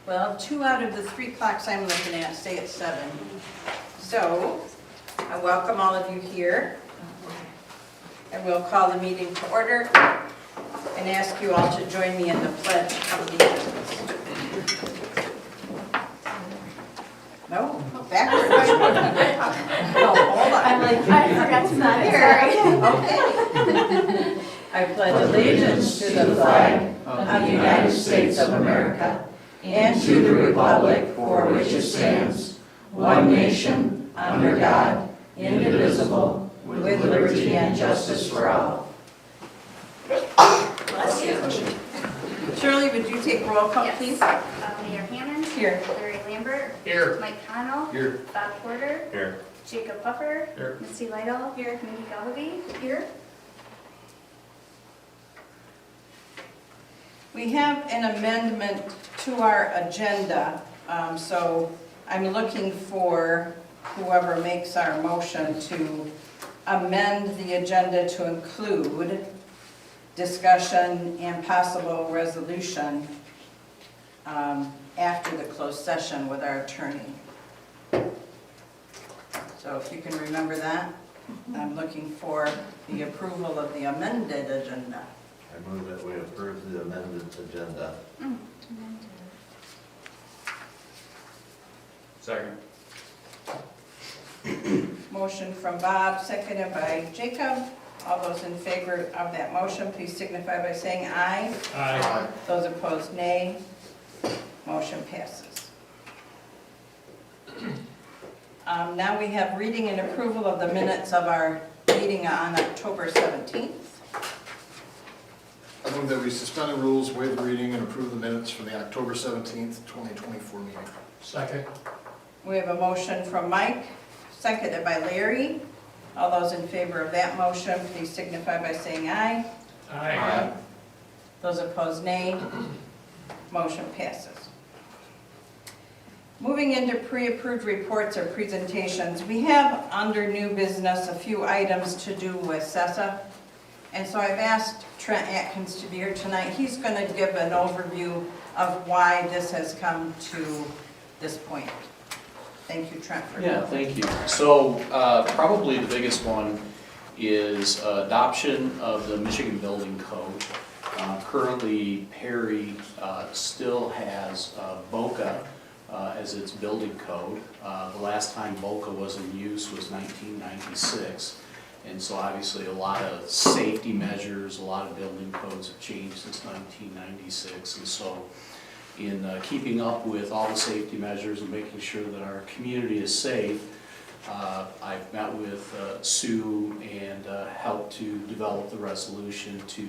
Well, 2 out of the 3 clocks I'm looking at say it's 7. So, I welcome all of you here. And we'll call the meeting to order and ask you all to join me in the Pledge of Allegiance. No, backwards. No, hold on. I'm like, I forgot to not here. Okay. I pledge allegiance to the flag of the United States of America and to the republic for which it stands, one nation, under God, indivisible, with liberty and justice for all. Bless you. Shirley, would you take roll call, please? Mayor Hammond. Here. Larry Lambert. Here. Mike Connell. Here. Bob Porter. Here. Jacob Puffer. Here. Misty Lytle. Here. Mindy Galvey. Here. We have an amendment to our agenda, so I'm looking for whoever makes our motion to amend the agenda to include discussion and possible resolution after the closed session with our attorney. So if you can remember that, I'm looking for the approval of the amended agenda. I move that we approve the amended agenda. Second. Motion from Bob, seconded by Jacob. All those in favor of that motion, please signify by saying aye. Aye. Those opposed, nay. Motion passes. Now we have reading and approval of the minutes of our meeting on October 17th. I move that we suspend the rules, waive the reading, and approve the minutes for the October 17th, 2024 meeting. Second. We have a motion from Mike, seconded by Larry. All those in favor of that motion, please signify by saying aye. Aye. Those opposed, nay. Motion passes. Moving into pre-approved reports or presentations, we have under new business a few items to do with CESA. And so I've asked Trent Atkins to be here tonight. He's going to give an overview of why this has come to this point. Thank you, Trent, for Yeah, thank you. So probably the biggest one is adoption of the Michigan Building Code. Currently, Perry still has BOCA as its building code. The last time BOCA was in use was 1996. And so obviously a lot of safety measures, a lot of building codes have changed since 1996. And so in keeping up with all the safety measures and making sure that our community is safe, I've met with Sue and helped to develop the resolution to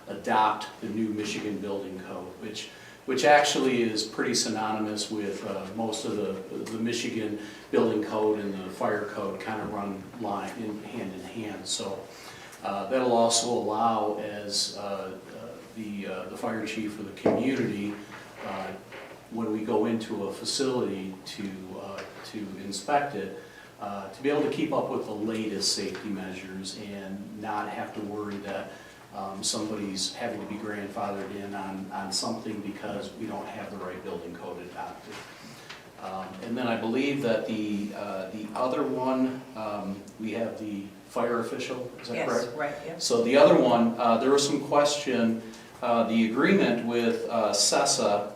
adopt the new Michigan Building Code, which actually is pretty synonymous with most of the Michigan Building Code and the Fire Code kind of run hand in hand. So that'll also allow, as the fire chief or the community, when we go into a facility to inspect it, to be able to keep up with the latest safety measures and not have to worry that somebody's having to be grandfathered in on something because we don't have the right building code adopted. And then I believe that the other one, we have the fire official, is that correct? Yes, right, yes. So the other one, there was some question, the agreement with CESA,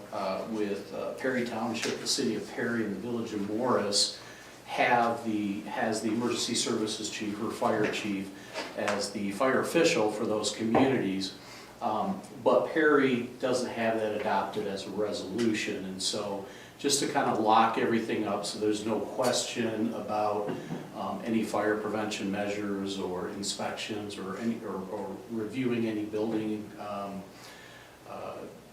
with Perry Township, the city of Perry, and the village of Morris has the emergency services chief or fire chief as the fire official for those communities. But Perry doesn't have that adopted as a resolution, and so just to kind of lock everything up so there's no question about any fire prevention measures or inspections or reviewing any building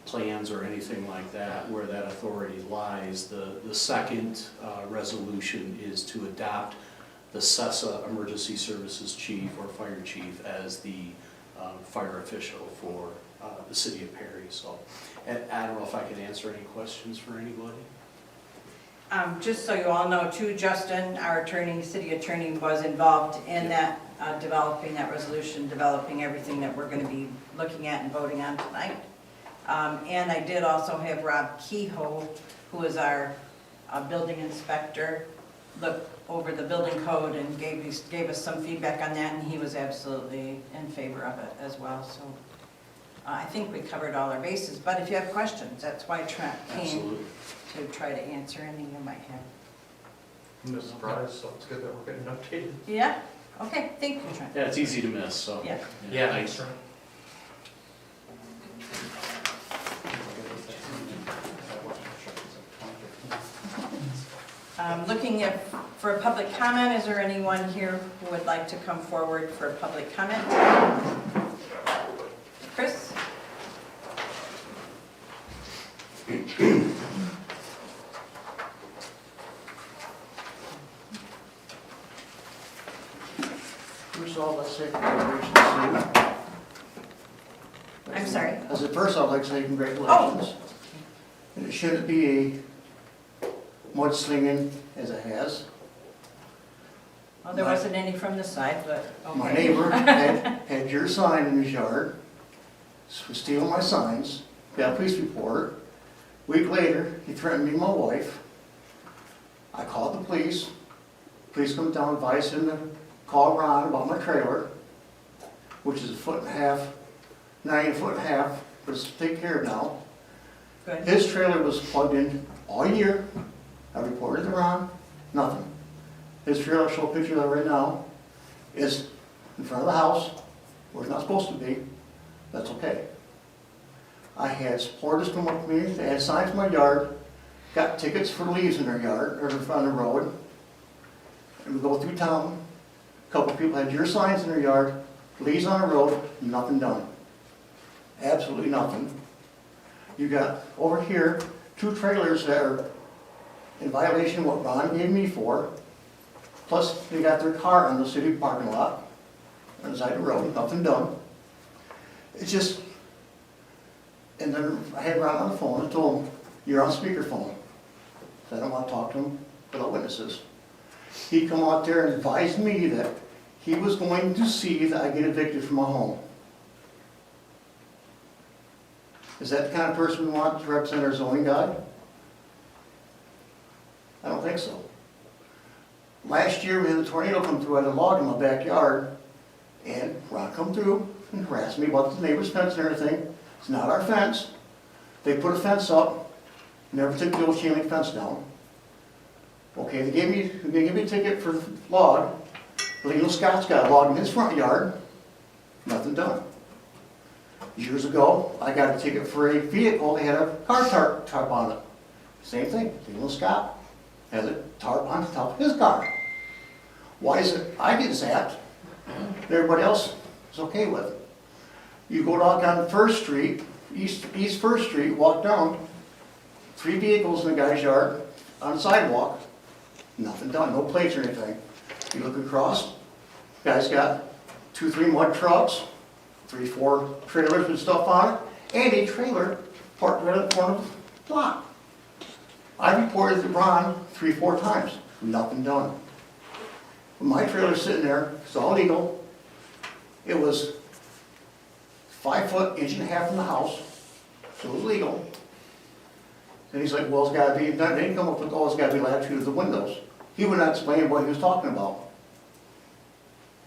plans or anything like that, where that authority lies. The second resolution is to adopt the CESA emergency services chief or fire chief as the fire official for the city of Perry. So I don't know if I can answer any questions for anybody. Just so you all know too, Justin, our attorney, city attorney, was involved in that, developing that resolution, developing everything that we're going to be looking at and voting on tonight. And I did also have Rob Kehoe, who is our building inspector, look over the building code and gave us some feedback on that, and he was absolutely in favor of it as well, so. I think we covered all our bases, but if you have questions, that's why Trent came Absolutely. to try to answer any you might have. I'm just surprised, so it's good that we're getting updated. Yeah, okay, thank you, Trent. Yeah, it's easy to miss, so. Yeah. Yeah, Thanks. thanks. Looking for a public comment, is there anyone here who would like to come forward for a public comment? Chris? First of all, let's say congratulations to I'm sorry. you. As a first, I'd like to say congratulations. And it shouldn't be a mudslinging as it has. Well, there wasn't any from this side, but okay. My neighbor had your sign in his yard, was stealing my signs, got a police report. Week later, he threatened me and my wife. I called the police. Police come down, advised him to call Ron about my trailer, which is 1.5 feet, not even 1.5 feet, but it's taken care of now. Good. His trailer was plugged in all year. I reported to Ron, nothing. His trailer, I'll show a picture of it right now, is in front of the house, where it's not supposed to be. That's okay. I had supporters come up to me, they had signs in my yard, got tickets for leaves in their yard, or on the road. And we go through town, a couple of people had your signs in their yard, leaves on the road, nothing done. Absolutely nothing. You got over here, 2 trailers that are in violation of what Ron gave me for, plus they got their car on the city parking lot, on the side of the road, nothing done. It's just, and then I had Ron on the phone and told him, you're on speakerphone. So I don't want to talk to him without witnesses. He come out there and advised me that he was going to see that I get evicted from my home. Is that the kind of person we want to represent our zoning guy? I don't think so. Last year, we had a tornado come through, I had a log in my backyard, and Ron come through and harassed me about the neighbor's fence and everything. It's not our fence. They put a fence up, never took the old chain link fence down. Okay, they gave me a ticket for the log. Leo Scott's got a log in his front yard, nothing done. Years ago, I got a ticket for a vehicle, they had a car tarp on it. Same thing, Leo Scott has a tarp on the top of his car. Why is it I get zapped, and everybody else is okay with it? You go down First Street, East First Street, walk down, 3 vehicles in the guy's yard, on the sidewalk, nothing done, no plates or anything. You look across, guy's got 2, 3 mud trucks, 3, 4 trailers with stuff on it, and a trailer parked right in the corner of the lot. I reported to Ron 3, 4 times, nothing done. When my trailer's sitting there, it's all legal. It was 5 foot, 1.5 inches from the house, so it was legal. And he's like, well, it's gotta be, they didn't come up with, oh, it's gotta be latitude of the windows. He would not explain what he was talking about.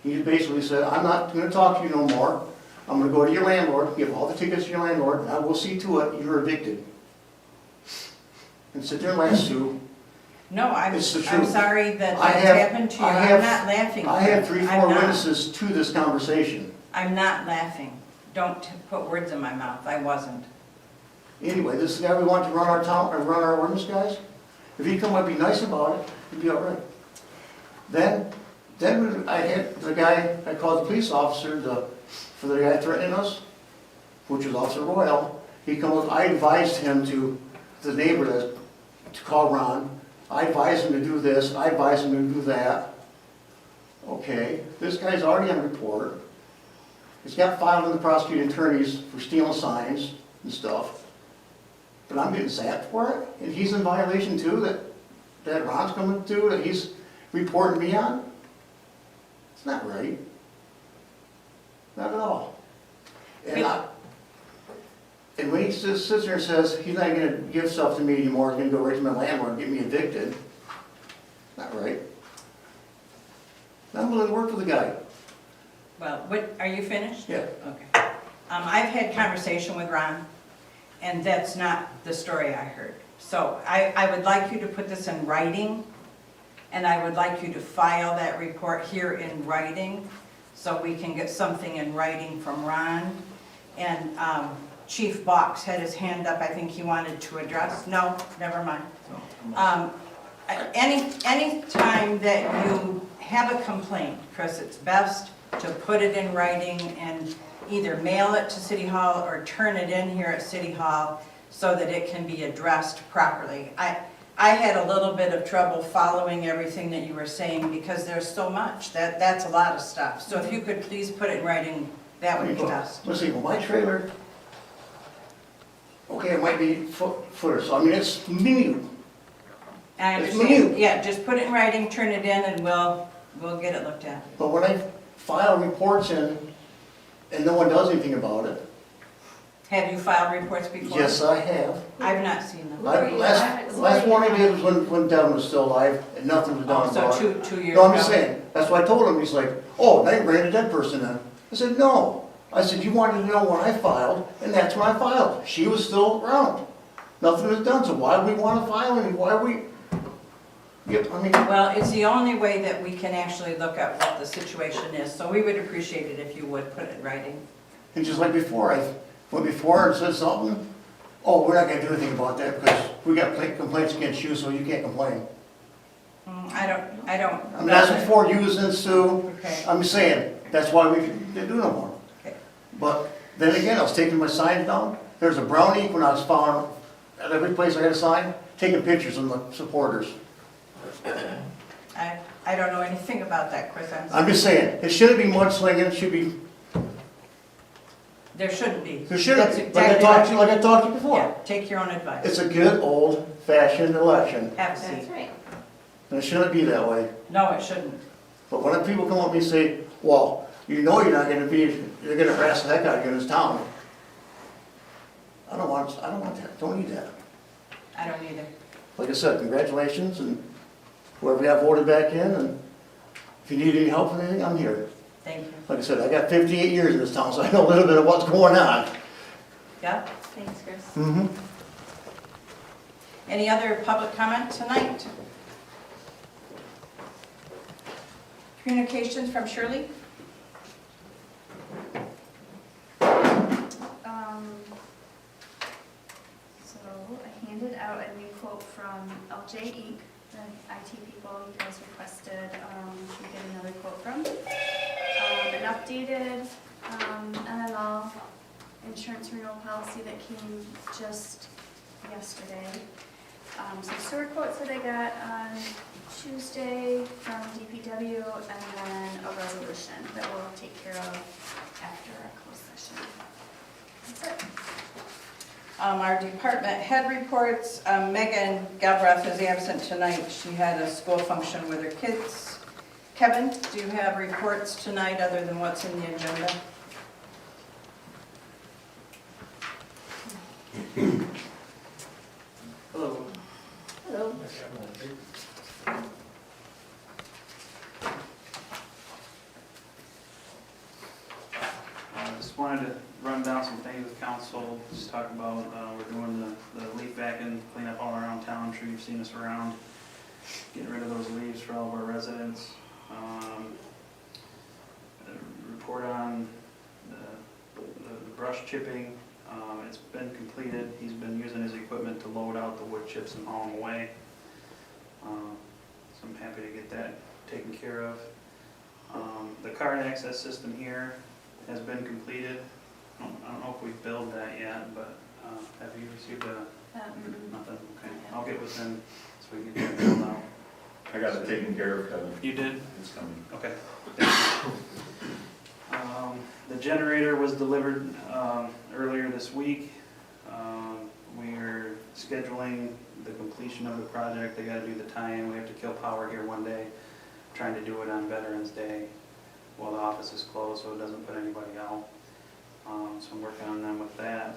He basically said, I'm not gonna talk to you no more. I'm gonna go to your landlord, give all the tickets to your landlord, and I will see to it you're evicted. And sit there and laugh, Sue. No, I'm It's the I'm truth. sorry that I that have- happened to you. I I'm have- not laughing. I had 3, 4 I'm not. witnesses to this conversation. I'm not laughing. Don't put words in my mouth. I wasn't. Anyway, this is the guy we want to run our town, or run our ordinance, guys. If he'd come up and be nice about it, it'd be all right. Then I had the guy, I called the police officer for the guy threatening us, which was Officer Royal. He come up, I advised him to the neighbor to call Ron. I advised him to do this, I advised him to do that. Okay, this guy's already on report. He's got filed with the prosecuting attorneys for stealing signs and stuff. But I'm getting zapped for it, and he's in violation too, that Ron's coming to, that he's reporting me on? It's not right. Not at all. And And when he sits there and says, he's not gonna give stuff to me anymore, he's gonna go right to my landlord and get me evicted. Not right. I'm willing to work for the guy. Well, what, are you finished? Yeah. Okay. I've had conversation with Ron, and that's not the story I heard. So I would like you to put this in writing, and I would like you to file that report here in writing, so we can get something in writing from Ron. And Chief Box had his hand up, I think he wanted to address, no, never mind. Any time that you have a complaint, Chris, it's best to put it in writing and either mail it to City Hall or turn it in here at City Hall so that it can be addressed properly. I had a little bit of trouble following everything that you were saying because there's so much, that's a lot of stuff. So if you could please put it in writing, that would be best. Let's see, well, my trailer, okay, it might be footer, so I mean, it's minute. I It's understand, minute. yeah, just put it in writing, turn it in, and we'll get it looked at. But when I file reports in and no one does anything about it, Have you filed reports before? yes, I have. I've not seen them. Last one I did was when Devin was still alive and nothing was done Oh, so about it. two years No, ago? I'm just saying, that's what I told him, he's like, oh, now you ran a dead person in. I said, no. I said, you wanted to know when I filed, and that's when I filed. She was still around. Nothing was done, so why do we want to file and why we, yep, I mean, Well, it's the only way that we can actually look at what the situation is, so we would appreciate it if you would put it in writing. and just like before, I went before and said something, oh, we're not gonna do anything about that because we got complaints against you, so you can't complain. I don't. I mean, that's before you was in Sue. Okay. I'm just saying, that's why we didn't do no more. Okay. But then again, I was taking my signs down. There's a brown ink when I was found at every place I had a sign, taking pictures of the supporters. I don't know anything about that, Chris, I'm just saying, it shouldn't be mudslinging, it should be, there shouldn't be. there shouldn't That's be, like I exactly talked to you, right. like I talked to you before. Yeah, take your own advice. It's a good old fashioned election, Have a That's seat. right. and it shouldn't be that way. No, it shouldn't. But when people come up to me and say, well, you know you're not gonna be, you're gonna harass the heck out of you in this town. I don't want that, don't need that. I don't either. Like I said, congratulations, and whoever got voted back in, and if you need any help with anything, I'm here. Thank you. Like I said, I got 58 years in this town, so I know a little bit of what's going on. Yeah? Thanks, Chris. Mm-hmm. Any other public comment tonight? Communications from Shirley? So I handed out a new quote from LJ Inc., the IT people you guys requested to get another quote from. An updated MML insurance renewal policy that came just yesterday. Some sewer quotes that I got on Tuesday from DPW, and then a resolution that we'll take care of after our closed session. That's it. Our department head reports, Megan Galbraith is absent tonight. She had a school function with her kids. Kevin, do you have reports tonight other than what's in the agenda? Hello. Hello. I just wanted to run down some things with council, just talk about, we're doing the leaf vacuum cleanup all around town. I'm sure you've seen us around, getting rid of those leaves for all of our residents. Report on the brush chipping, it's been completed. He's been using his equipment to load out the wood chips and haul them away. So I'm happy to get that taken care of. The card access system here has been completed. I don't know if we've billed that yet, but have you received nothing? Okay, I'll get with them so we can get that billed out. I got it taken care of, Kevin. You did? It's coming. Okay. The generator was delivered earlier this week. We're scheduling the completion of the project. They gotta do the tie-in. We have to kill power here one day. Trying to do it on Veterans Day while the office is closed so it doesn't put anybody out. So I'm working on them with that.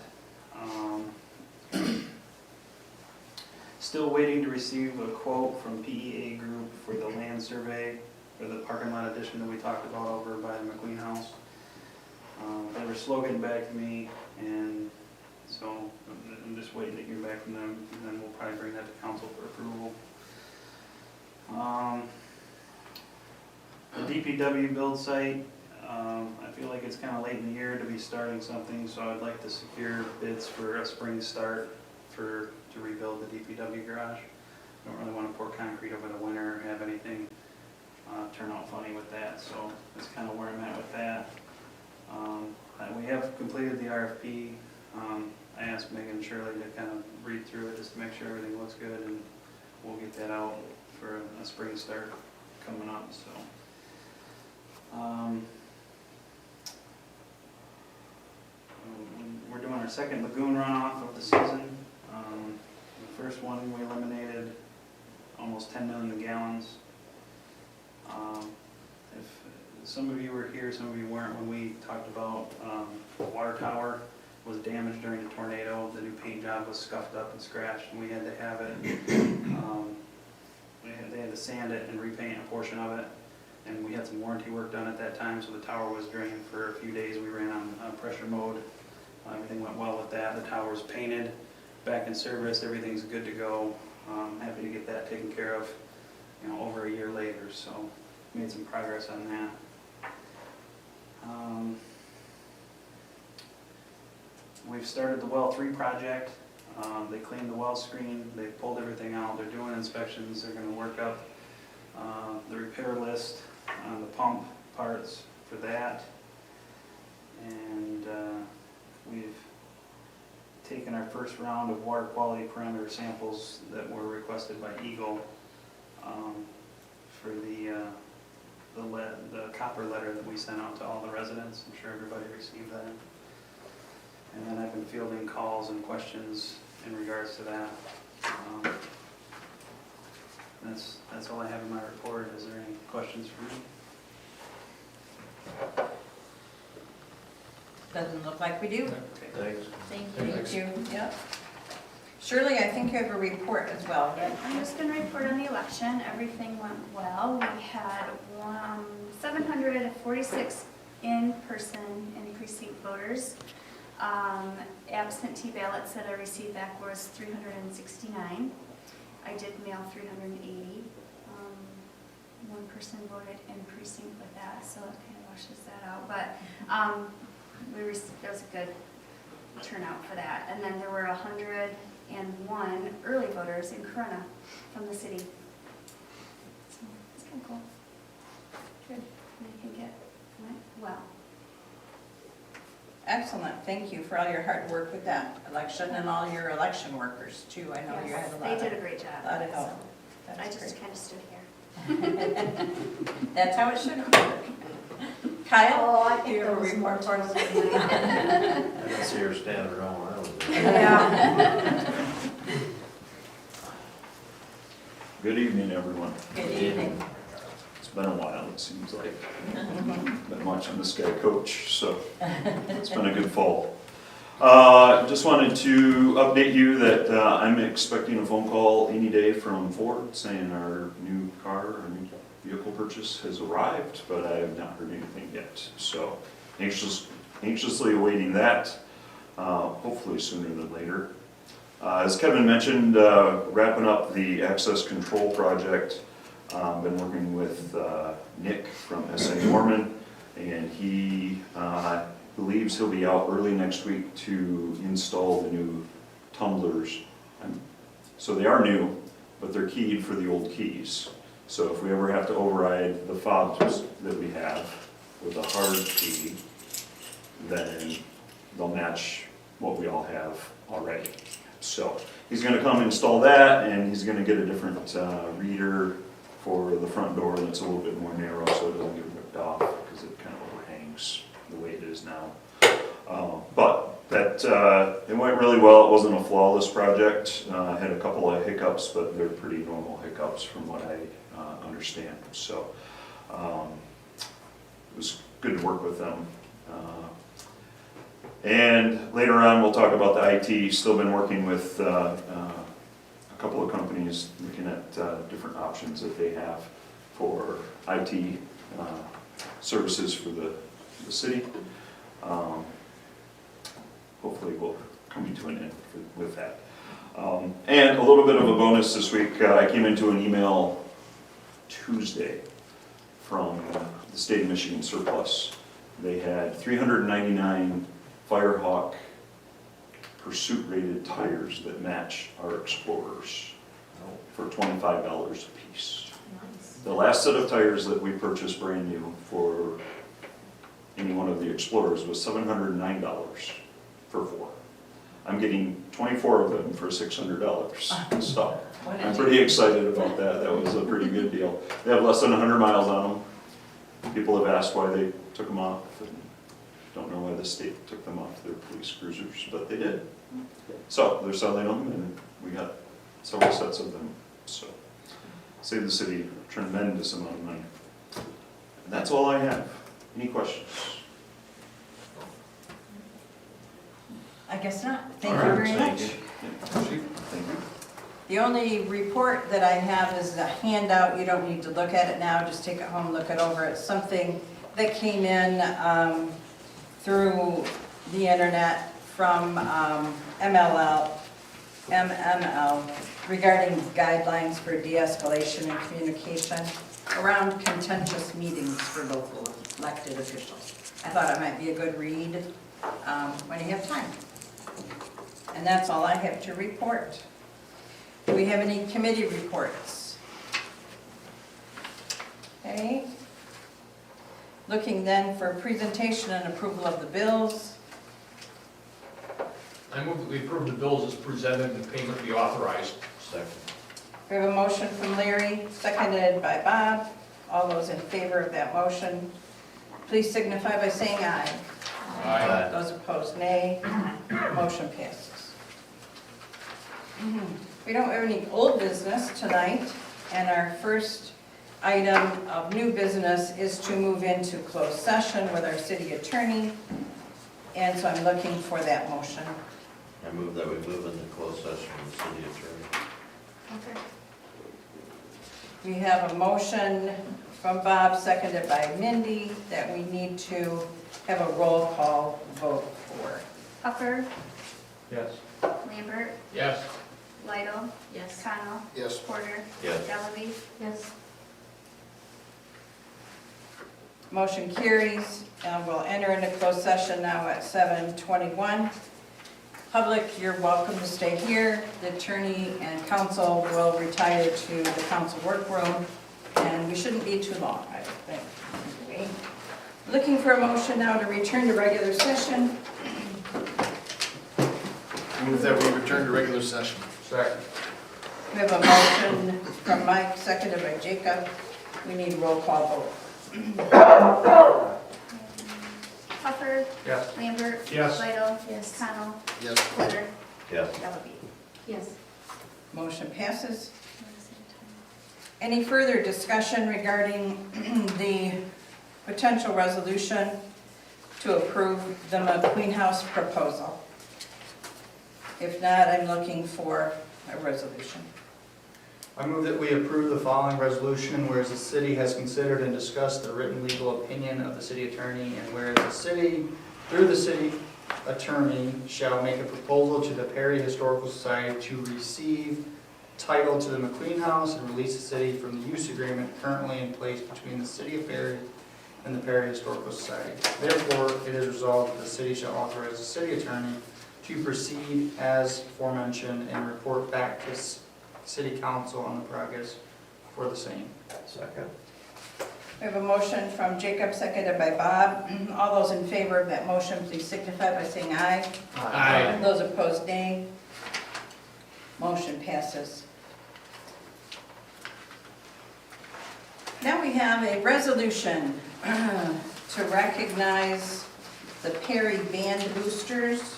Still waiting to receive a quote from PEA Group for the land survey for the parking lot addition that we talked about over by the McQueen House. They were slow getting back to me, and so I'm just waiting to hear back from them, and then we'll probably bring that to council for approval. The DPW build site, I feel like it's kind of late in the year to be starting something, so I'd like to secure bids for a spring start to rebuild the DPW garage. I don't really want to pour concrete over the winter or have anything turn out funny with that, so that's kind of where I'm at with that. We have completed the RFP. I asked Megan and Shirley to kind of read through it just to make sure everything looks good, and we'll get that out for a spring start coming up, so. We're doing our second lagoon runoff of the season. The first one, we eliminated almost 10 million gallons. If some of you were here, some of you weren't, when we talked about the water tower was damaged during the tornado. The new paint job was scuffed up and scratched, and we had to have it. They had to sand it and repaint a portion of it. And we had some warranty work done at that time, so the tower was drained for a few days. We ran on pressure mode. Everything went well with that. The tower was painted, back in service. Everything's good to go. Happy to get that taken care of, over a year later. So made some progress on that. We've started the well 3 project. They cleaned the well screen. They pulled everything out. They're doing inspections. They're going to work up the repair list on the pump parts for that. And we've taken our first round of water quality parameter samples that were requested by Eagle for the copper letter that we sent out to all the residents. I'm sure everybody received that. And then I've been fielding calls and questions in regards to that. That's all I have in my report. Is there any questions for me? Doesn't look like we do. Thanks. Thank you. Yep. Shirley, I think you have a report as well. I'm just going to report on the election. Everything went well. We had 746 in-person and precinct voters. Absentee ballots that I received back was 369. I did mail 380. One person voted in precinct with that, so it kind of washes that out. But that was a good turnout for that. And then there were 101 early voters in Corona from the city. So it's kind of cool. Good. And I think it went well. Excellent. Thank you for all your hard work with that election and all your election workers too. I know you had a lot. They did a great job. Lot of help. So I That's just great. kind of stood here. That's how it should work. Kyle? Oh, I Do think you have a there was more report for us? I didn't see her standing around when I was there. Yeah. Good evening, everyone. Good evening. It's been a while, it seems like. Been watching this guy coach, so it's been a good fall. Just wanted to update you that I'm expecting a phone call any day from Ford saying our new car, our new vehicle purchase has arrived, but I have not heard anything yet. So anxiously awaiting that, hopefully sooner than later. As Kevin mentioned, wrapping up the access control project. Been working with Nick from SA Norman, and he believes he'll be out early next week to install the new tumblers. So they are new, but they're keyed for the old keys. So if we ever have to override the fobs that we have with a hard key, then they'll match what we all have already. So he's going to come install that, and he's going to get a different reader for the front door that's a little bit more narrow so it doesn't get ripped off because it kind of overhangs the way it is now. But that it went really well. It wasn't a flawless project. Had a couple of hiccups, but they're pretty normal hiccups from what I understand. So it was good to work with them. And later on, we'll talk about the IT. Still been working with a couple of companies, looking at different options that they have for IT services for the city. Hopefully we'll come to an end with that. And a little bit of a bonus this week, I came into an email Tuesday from the state of Michigan surplus. They had 399 Firehawk Pursuit rated tires that match our Explorers for $25 a piece. The last set of tires that we purchased brand new for any one of the Explorers was $709 for 4. I'm getting 24 of them for $600. So I'm pretty excited about that. That was a pretty good deal. They have less than 100 miles on them. People have asked why they took them off, and don't know why the state took them off their police cruisers, but they did. So they're selling them, and we got several sets of them. So saved the city a tremendous amount of money. And that's all I have. Any questions? I guess not. Thank All you right, very thank much. you. Thank you. The only report that I have is a handout. You don't need to look at it now, just take it home, look it over. It's something that came in through the internet from MML regarding guidelines for de-escalation and communication around contentious meetings for local elected officials. I thought it might be a good read when you have time. And that's all I have to report. Do we have any committee reports? Okay. Looking then for presentation and approval of the bills. I move that we approve the bills as presented and payment be authorized. Second. We have a motion from Larry, seconded by Bob. All those in favor of that motion, please signify by saying aye. Aye. Those opposed, nay. Motion passes. We don't have any old business tonight, and our first item of new business is to move into closed session with our city attorney, and so I'm looking for that motion. I move that we move into closed session with the city attorney. Okay. We have a motion from Bob, seconded by Mindy, that we need to have a roll call vote for. Hucker, Yes. Lambert, Yes. Lidle, Yes. Connell, Yes. Porter, Yes. Delavy. Yes. Motion carries, and we'll enter into closed session now at 7:21. Public, you're welcome to stay here. The attorney and counsel will retire to the council workroom, and we shouldn't be too long, I don't think. Okay. Looking for a motion now to return to regular session. Move that we return to regular session. Second. We have a motion from Mike, seconded by Jacob. We need roll call vote. Hucker, Yes. Lambert. Yes. Lidle. Yes. Connell, Yes. Porter, Yes. Delavy. Yes. Motion passes. Any further discussion regarding the potential resolution to approve the McQueen House proposal? If not, I'm looking for a resolution. I move that we approve the following resolution, whereas the city has considered and discussed the written legal opinion of the city attorney, and whereas the city, through the city attorney, shall make a proposal to the Perry Historical Society to receive title to the McQueen House and release the city from the use agreement currently in place between the city of Perry and the Perry Historical Society. Therefore, it is resolved that the city shall authorize the city attorney to proceed as aforementioned and report back to city council on the progress for the same. Second. We have a motion from Jacob, seconded by Bob. All those in favor of that motion, please signify by saying aye. Aye. Those opposed, nay. Motion passes. Now we have a resolution to recognize the Perry Band Boosters.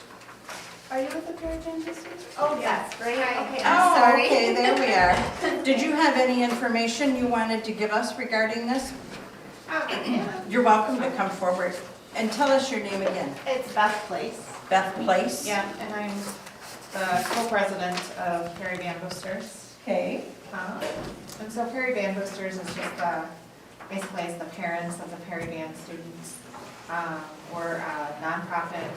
Are you with the Perigin District? Oh, yes, right, okay, Oh, I'm sorry. okay, there we are. Did you have any information you wanted to give us regarding this? Yeah. You're welcome to come forward. And tell us your name again. It's Beth Place. Beth Place? Yeah, and I'm the co-president of Perry Band Boosters. Okay. And so Perry Band Boosters is just basically it's the parents of the Perry Band students. We're a nonprofit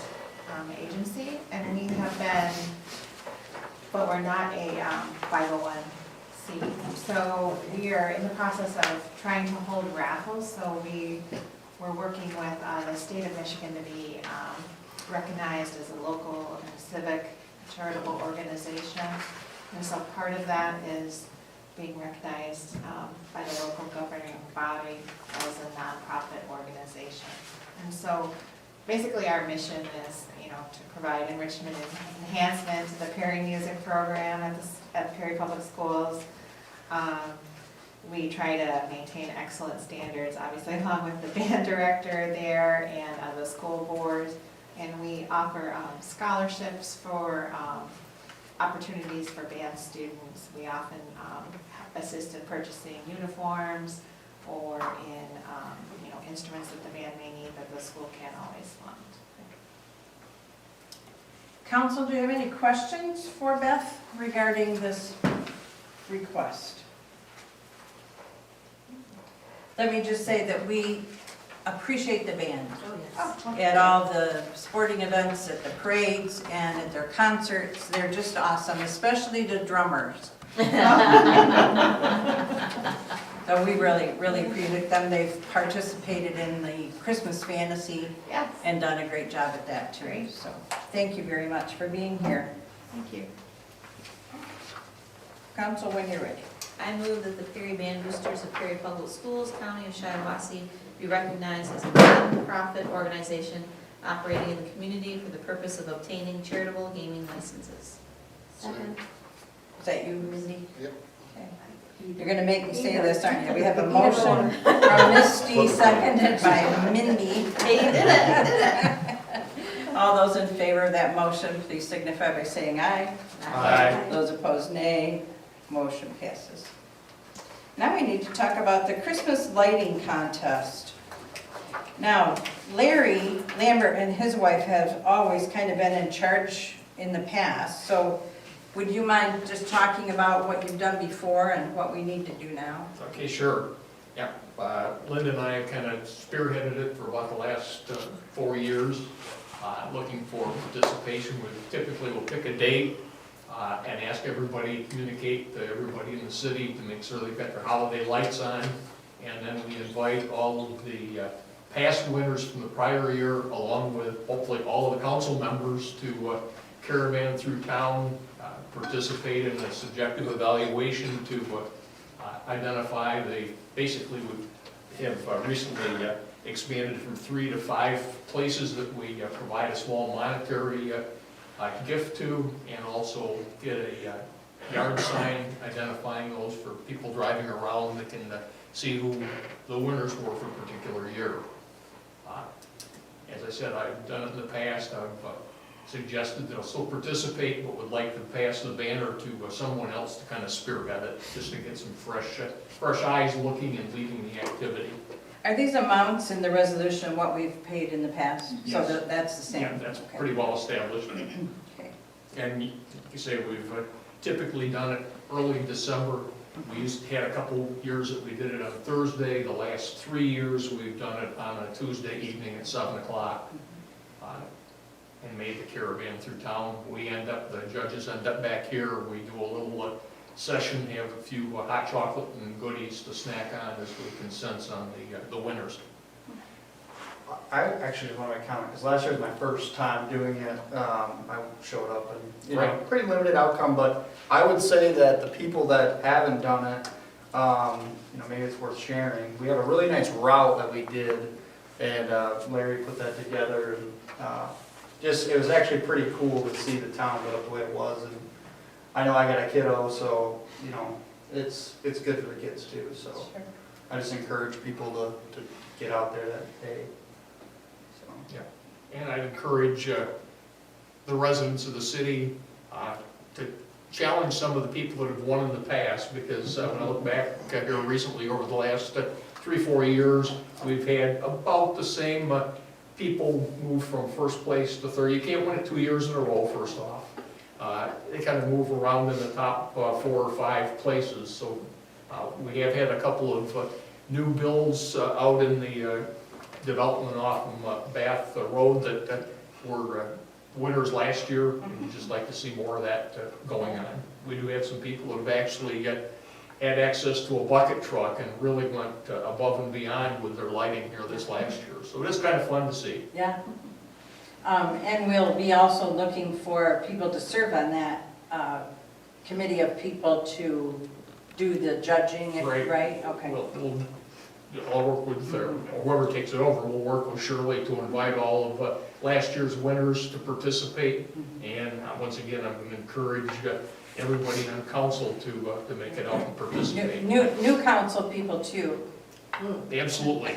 agency, and we have been, but we're not a 501c. So we are in the process of trying to hold raffles, so we're working with the state of Michigan to be recognized as a local and civic charitable organization. And so part of that is being recognized by the local governing body as a nonprofit organization. And so basically our mission is, to provide enrichment and enhancement to the Perry Music Program at Perry Public Schools. We try to maintain excellent standards, obviously, along with the band director there and the school board. And we offer scholarships for opportunities for band students. We often assist in purchasing uniforms or in instruments that the band may need that the school can't always fund. Council, do you have any questions for Beth regarding this request? Let me just say that we appreciate the band at all the sporting events, at the parades, and at their concerts. They're just awesome, especially the drummers. So we really appreciate them. They've participated in the Christmas Fantasy Yes, and done a great job at that too. Great. So thank you very much for being here. thank you. Council, when you're ready. I move that the Perry Band Boosters of Perry Public Schools, County of Shiawassee, be recognized as a non-profit organization operating in the community for the purpose of obtaining charitable gaming licenses. Second. Is that you, Mindy? Yep. Okay. You're gonna make me say this, aren't you? We have a motion from Misty, seconded by Mindy. Hey, you did it, All those in favor of that motion, please signify by saying aye. Aye. Those opposed, nay. Motion passes. Now we need to talk about the Christmas lighting contest. Now, Larry Lambert and his wife have always kind of been in charge in the past, so would you mind just talking about what you've done before and what we need to do now? Okay, sure. Yeah, Linda and I have kind of spearheaded it for about the last 4 years, looking for participation. We typically will pick a date and ask everybody, communicate to everybody in the city to make sure they've got their holiday lights on. And then we invite all of the past winners from the prior year, along with hopefully all of the council members, to caravan through town, participate in a subjective evaluation to identify basically we have recently expanded from 3 to 5 places that we provide a small monetary gift to, and also get a yard sign identifying those for people driving around that can see who the winners were for a particular year. As I said, I've done it in the past. I've suggested that I'll still participate, but would like to pass the banner to someone else to kind of spearhead it, just to get some fresh eyes looking and leading the activity. Are these amounts in the resolution what we've paid in the past? Yes. So that's the same? Yeah, that's Okay. pretty well established. Okay. And you say we've typically done it early December. We had a couple years that we did it on Thursday. The last 3 years, we've done it on a Tuesday evening at 7 o'clock. And made the caravan through town. The judges end up back here. We do a little session, have a few hot chocolate and goodies to snack on as we consensus on the winners. I actually just want to make a comment, because last year was my first time doing it. I showed up and, Right. pretty limited outcome, but I would say that the people that haven't done it, maybe it's worth sharing. We have a really nice route that we did, and Larry put that together, and it was actually pretty cool to see the town lit up the way it was. And I know I got a kiddo, so, it's good for the kids too, so. Sure. I just encourage people to get out there that day. So. And I'd encourage the residents of the city to challenge some of the people that have won in the past, because when I look back here recently over the last 3-4 years, we've had about the same people move from first place to third. You can't win it 2 years in a row, first off. They kind of move around in the top 4 or 5 places, so we have had a couple of new builds out in the development off of Bath Road that were winners last year. We'd just like to see more of that going on. We do have some people who have actually had access to a bucket truck and really went above and beyond with their lighting here this last year. So it is kind of fun to see. Yeah. And we'll be also looking for people to serve on that committee of people to do the judging, Right. right? Okay. I'll work with, or whoever takes it over, we'll work with Shirley to invite all of last year's winners to participate. And once again, I'm going to encourage everybody on council to make it out and participate. New council people too. Absolutely.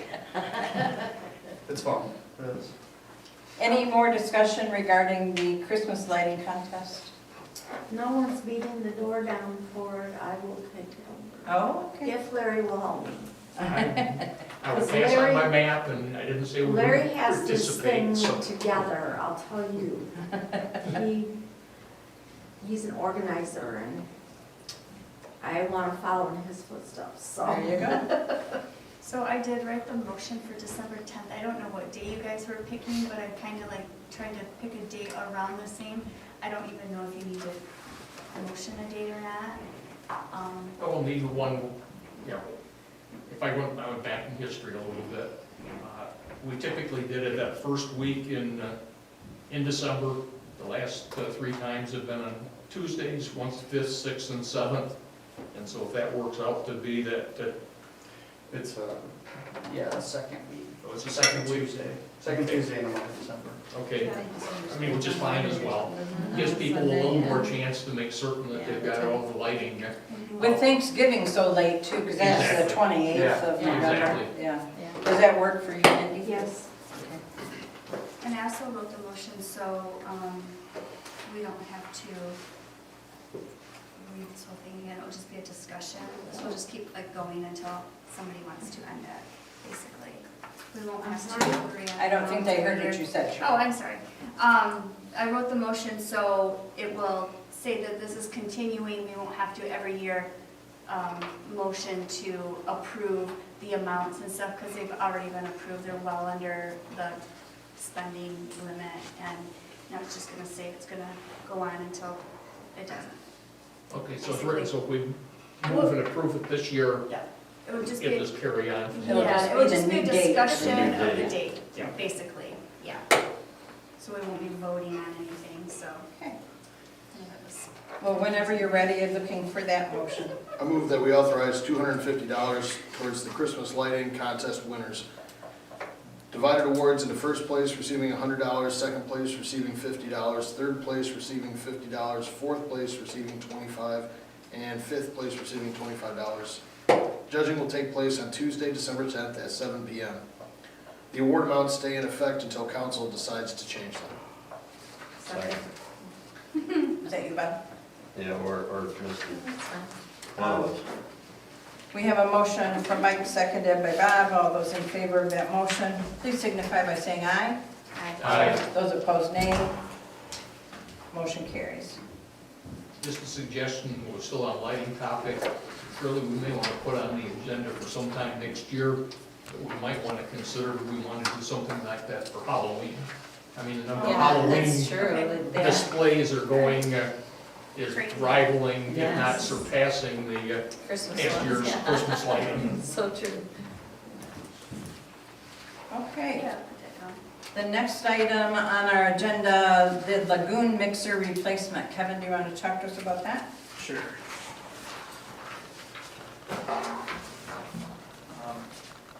It's fun. It is. Any more discussion regarding the Christmas lighting contest? No one's beating the door down for it, I will take it over. Oh, okay. If Larry will help me. I will pass on my map, and I didn't say we would Larry has this thing participate, so. together, I'll tell you. He's an organizer and I want to follow in his footsteps, so. There you go. So I did write the motion for December 10th. I don't know what day you guys were picking, but I'm kind of like trying to pick a date around the same. I don't even know if you need to motion a date or not. I will need one, if I went back in history a little bit. We typically did it that first week in December. The last 3 times have been on Tuesdays, once 5th, 6th, and 7th. And so if that works out to be that, It's, second week. oh, it's the second week. Tuesday. Second Tuesday in the month of December. Okay, I mean, which is fine as well. Gives people a little more chance to make certain that they've got all the lighting. With Thanksgiving so late too, because that's the 28th of Yeah. November. Exactly. Yeah. Does that work for you, Mindy? Yes. And I also wrote the motion, so we don't have to read this whole thing again. It'll just be a discussion. So we'll just keep like going until somebody wants to end it, basically. We won't have to agree on. I don't think they heard what you said, Oh, Cheryl. I'm sorry. I wrote the motion, so it will say that this is continuing. We won't have to every year motion to approve the amounts and stuff, because they've already been approved. They're well under the spending limit, and now it's just gonna say it's gonna go on until it doesn't. Okay, so it's written, so if we move and approve it this year, It would just it be, just carry on. It'll yeah, just it would be the just be a new date. discussion The new of the date. date, Yeah. basically, yeah. So we won't be voting on anything, so. Okay. yeah, that was- Well, whenever you're ready, you're looking for that motion. I move that we authorize $250 towards the Christmas lighting contest winners. Divided awards into first place receiving $100, second place receiving $50, third place receiving $50, fourth place receiving $25, and fifth place receiving $25. Judging will take place on Tuesday, December 10th at 7 p.m. The award amounts stay in effect until council decides to change them. Is that you, Bob? Yeah, or Misty. That's fine. One of us. We have a motion from Mike, seconded by Bob. All those in favor of that motion, please signify by saying aye. Aye. Those opposed, nay. Motion carries. Just a suggestion, we're still on lighting topic. Surely we may want to put on the agenda for sometime next year, that we might want to consider, do we want to do something like that for Halloween? I mean, the number of Yeah, Halloween that's true. Yeah. displays are going, is Crazy. rivaling, if not Yes. surpassing the Christmas past year's ones, yeah. Christmas lighting. So true. Okay. Yeah, put that down. The next item on our agenda, the lagoon mixer replacement. Kevin, do you want to talk to us about that? Sure.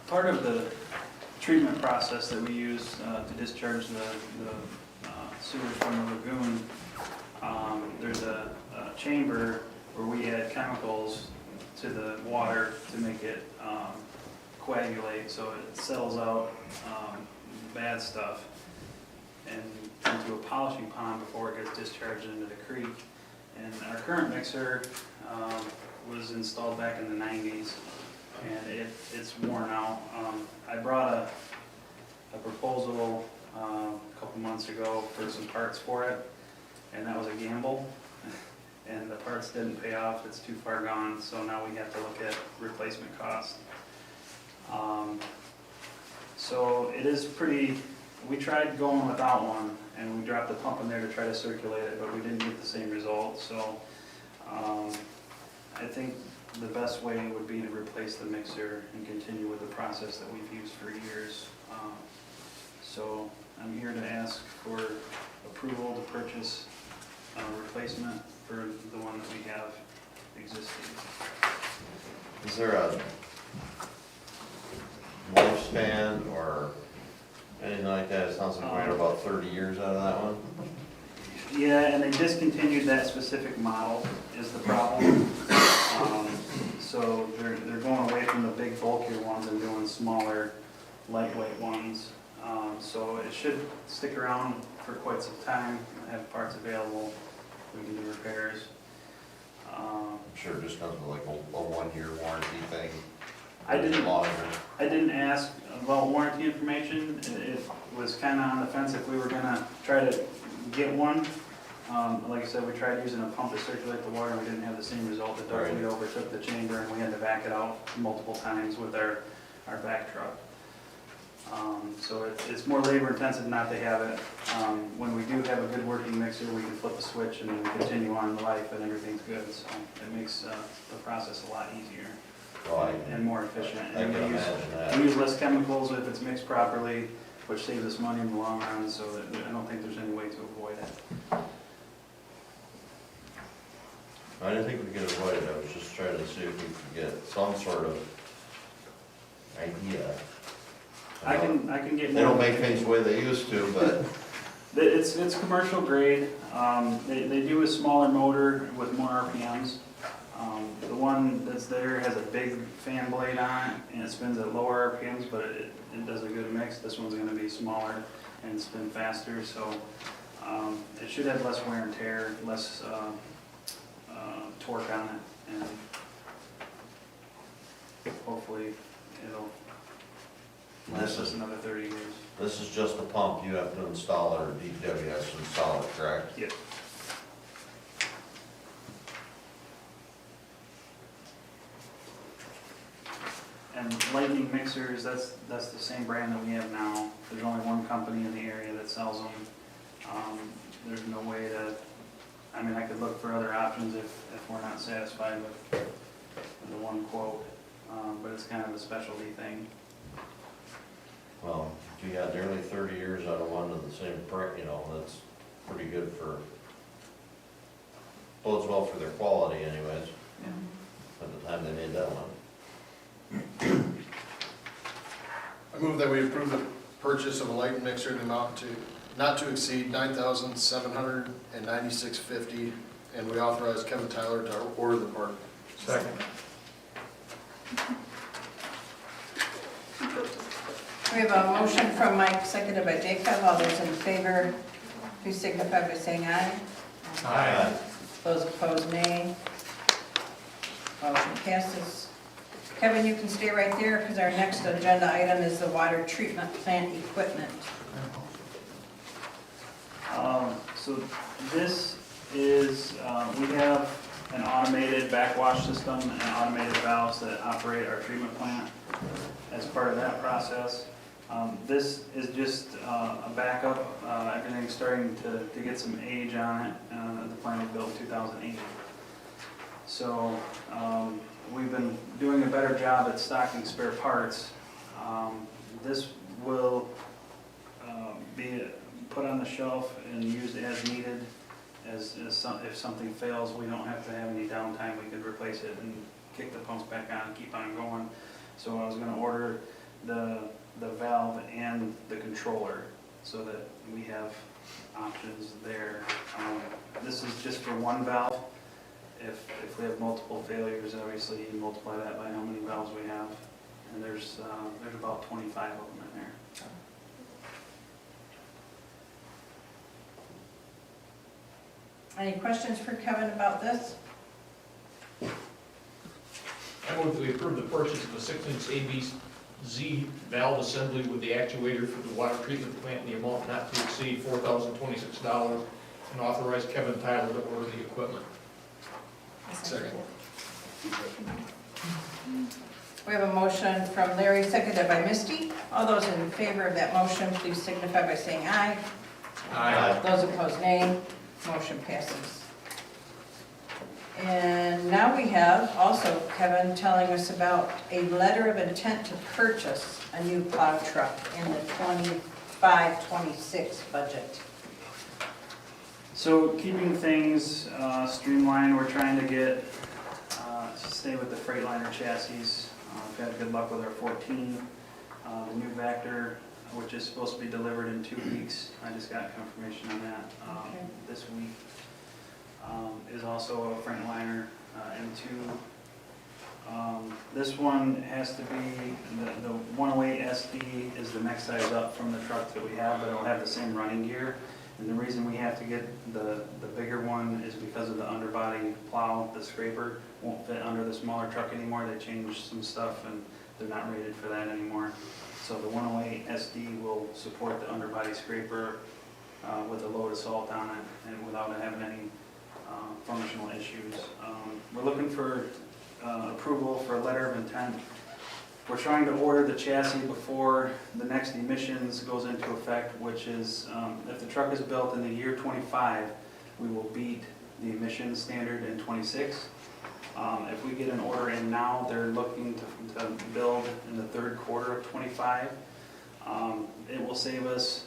Part of the treatment process that we use to discharge the sewage from the lagoon, there's a chamber where we add chemicals to the water to make it coagulate, so it settles out bad stuff and into a polishing pond before it gets discharged into the creek. And our current mixer was installed back in the 90s, and it's worn out. I brought a proposal a couple months ago for some parts for it, and that was a gamble. And the parts didn't pay off, it's too far gone, so now we have to look at replacement cost. So it is pretty, we tried going without one, and we dropped the pump in there to try to circulate it, but we didn't get the same result, so I think the best way would be to replace the mixer and continue with the process that we've used for years. So I'm here to ask for approval to purchase a replacement for the one that we have existing. Is there a lifespan or anything like that? It sounds like we're at about 30 years out of that one. Yeah, and they discontinued that specific model is the problem. So they're going away from the big bulkier ones and doing smaller, lightweight ones. So it should stick around for quite some time, have parts available, we can do repairs. I'm sure it just comes with like a 1-year warranty thing. I didn't- Longer. I didn't ask about warranty information. It was kind of on the fence if we were gonna try to get one. Like I said, we tried using a pump to circulate the water and we didn't have the same result. The duct lead overtook the chamber and we had to back it out multiple times with our back truck. So it's more labor intensive not to have it. When we do have a good working mixer, we can flip a switch and then continue on the life and everything's good. So it makes the process a lot easier and more efficient. I And can we imagine that. use less chemicals if it's mixed properly, which saves us money in the long run, so that I don't think there's any way to avoid it. I didn't think we could avoid it. I was just trying to see if we could get some sort of idea. I can get They more. don't make things the way they used to, but It's commercial grade. They do a smaller motor with more RPMs. The one that's there has a big fan blade on it and it spins at lower RPMs, but it does a good mix. This one's gonna be smaller and spin faster, so it should have less wear and tear, less torque on it, and hopefully it'll last us another 30 years. this is just the pump. You have to install it, or DPW has to install it, correct? Yep. And Lightning mixers, that's the same brand that we have now. There's only one company in the area that sells them. There's no way to, I mean, I could look for other options if we're not satisfied with the one quote, but it's kind of a specialty thing. Well, if you got nearly 30 years out of one of the same price, you know, that's pretty good for, bodes well for their quality anyways, at the time they made that one. I move that we approve the purchase of a light mixer in the amount not to exceed $9,796.50, and we authorize Kevin Tyler to order the part. Second. We have a motion from Mike, seconded by Jacob. All those in favor, please signify by saying aye. Aye. Those opposed, nay. Motion passes. Kevin, you can stay right there because our next agenda item is the water treatment plant equipment. So this is, we have an automated backwash system and automated valves that operate our treatment plant as part of that process. This is just a backup. Everything's starting to get some age on it. The plant was built in 2008. So we've been doing a better job at stocking spare parts. This will be put on the shelf and used as needed. If something fails, we don't have to have any downtime. We could replace it and kick the pumps back on and keep on going. So I was going to order the valve and the controller so that we have options there. This is just for one valve. If we have multiple failures, obviously you multiply that by how many valves we have. And there's about 25 of them in there. Any questions for Kevin about this? I move that we approve the purchase of a 6-inch Z valve assembly with the actuator for the water treatment plant in the amount not to exceed $4,026, and authorize Kevin Tyler to order the equipment. Second. We have a motion from Larry, seconded by Misty. All those in favor of that motion, please signify by saying aye. Aye. Those opposed, nay. Motion passes. And now we have also Kevin telling us about a letter of intent to purchase a new plow truck in the 25-26 budget. So keeping things streamlined, we're trying to get, stay with the Freightliner chassis. We've had good luck with our 14. The new Vector, which is supposed to be delivered in 2 weeks. I just got confirmation on that Okay. this week. Is also a Freightliner M2. This one has to be, the 108 SD is the next size up from the truck that we have, but it'll have the same running gear. And the reason we have to get the bigger one is because of the underbody plow. The scraper won't fit under the smaller truck anymore. They changed some stuff and they're not rated for that anymore. So the 108 SD will support the underbody scraper with a load of salt on it and without having any functional issues. We're looking for approval for a letter of intent. We're trying to order the chassis before the next emissions goes into effect, which is if the truck is built in the year 25, we will beat the emissions standard in 26. If we get an order in now, they're looking to build in the 3rd quarter of 25. It will save us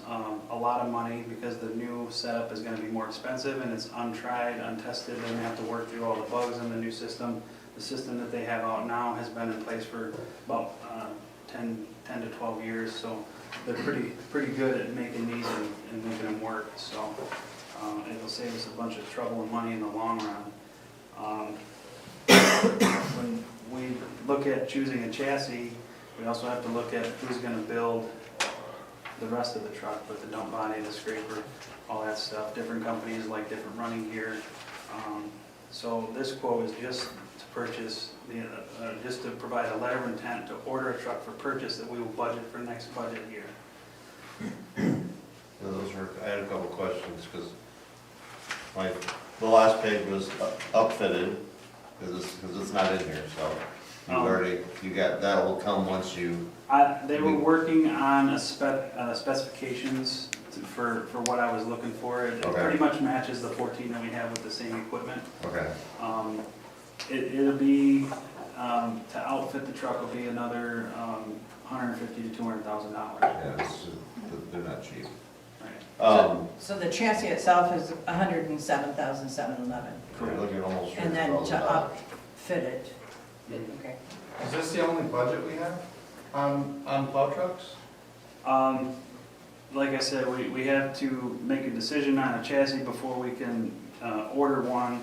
a lot of money because the new setup is going to be more expensive and it's untried, untested. They're going to have to work through all the bugs in the new system. The system that they have out now has been in place for about 10 to 12 years, so they're pretty good at making these and making them work. So it'll save us a bunch of trouble and money in the long run. When we look at choosing a chassis, we also have to look at who's going to build the rest of the truck, with the dump body, the scraper, all that stuff. Different companies like different running gear. So this quote is just to purchase, just to provide a letter of intent to order a truck for purchase that we will budget for next budget year. I had a couple questions, because the last page was upfitted, because it's not in here, so you got, that will come once you... They were working on specifications for what I was looking for. It pretty much matches the 14 that we have with the same equipment. Okay. It'll be, to outfit the truck will be another $150,000 to $200,000. Yeah, they're not cheap. Right. So the chassis itself is $107,711. You're looking at almost And then to $50,000. upfit it. Okay. Is this the only budget we have on plow trucks? Like I said, we have to make a decision on a chassis before we can order one.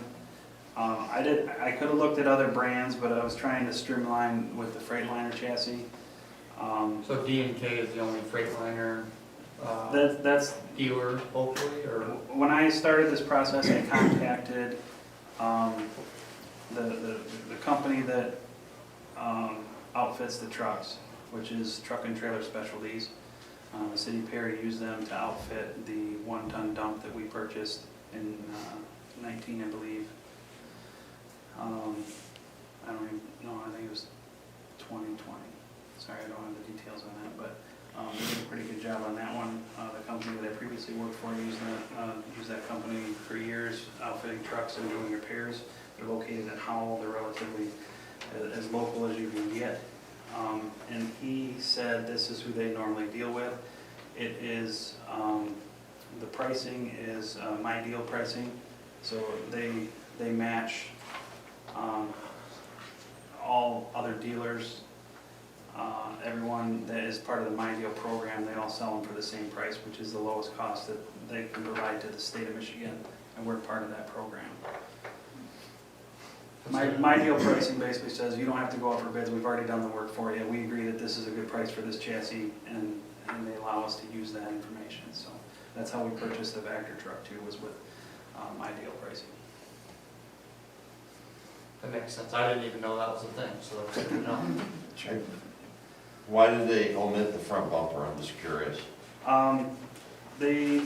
I could have looked at other brands, but I was trying to streamline with the Freightliner chassis. So D&K is the only Freightliner That's dealer, hopefully, or? when I started this process, I contacted the company that outfits the trucks, which is Truck and Trailer Specialties. The city of Perry used them to outfit the 1-ton dump that we purchased in 19, I believe. I don't even know, I think it was 2020. Sorry, I don't have the details on that, but they did a pretty good job on that one. The company that I previously worked for used that company for years, outfitting trucks and doing repairs. They're located in Howell. They're relatively as local as you can get. And he said this is who they normally deal with. It is, the pricing is my deal pricing. So they match all other dealers. Everyone that is part of the My Deal program, they all sell them for the same price, which is the lowest cost that they can provide to the state of Michigan, and we're part of that program. My Deal pricing basically says you don't have to go out for bids, we've already done the work for you, we agree that this is a good price for this chassis, and they allow us to use that information. So that's how we purchased the Vector truck too, was with My Deal pricing. That makes sense. I didn't even know that was a thing, so that's good to know. Why did they omit the front bumper? I'm just curious. They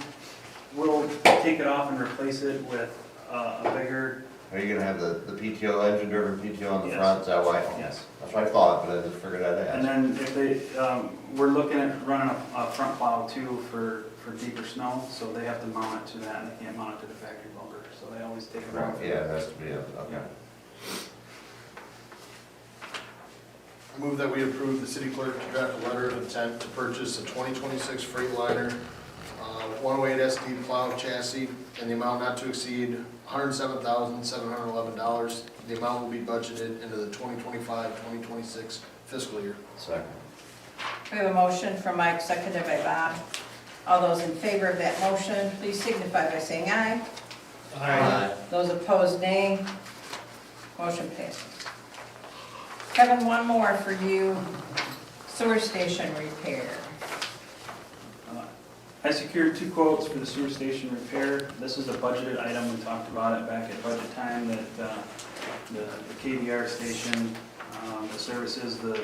will take it off and replace it with a bigger, Are you gonna have the PTO, engine driven PTO on the Yes. front, is that why? yes. That's what I thought, but I just figured I'd And ask. then if they, we're looking at running a front plow too for deeper snow, so they have to mount it to that, and they can't mount it to the factory bumper, so they always take it off. Right, yeah, it has to be, okay. I move that we approve the city clerk to draft a letter of intent to purchase a 2026 Freightliner 108 SD plow chassis in the amount not to exceed $107,711. The amount will be budgeted into the 2025-2026 fiscal year. Second. We have a motion from Mike, seconded by Bob. All those in favor of that motion, please signify by saying aye. Those opposed, nay. Motion passes. Kevin, one more for you. Sewer station repair. I secured 2 quotes for the sewer station repair. This is a budgeted item, we talked about it back at budget time, that the KBR station that services the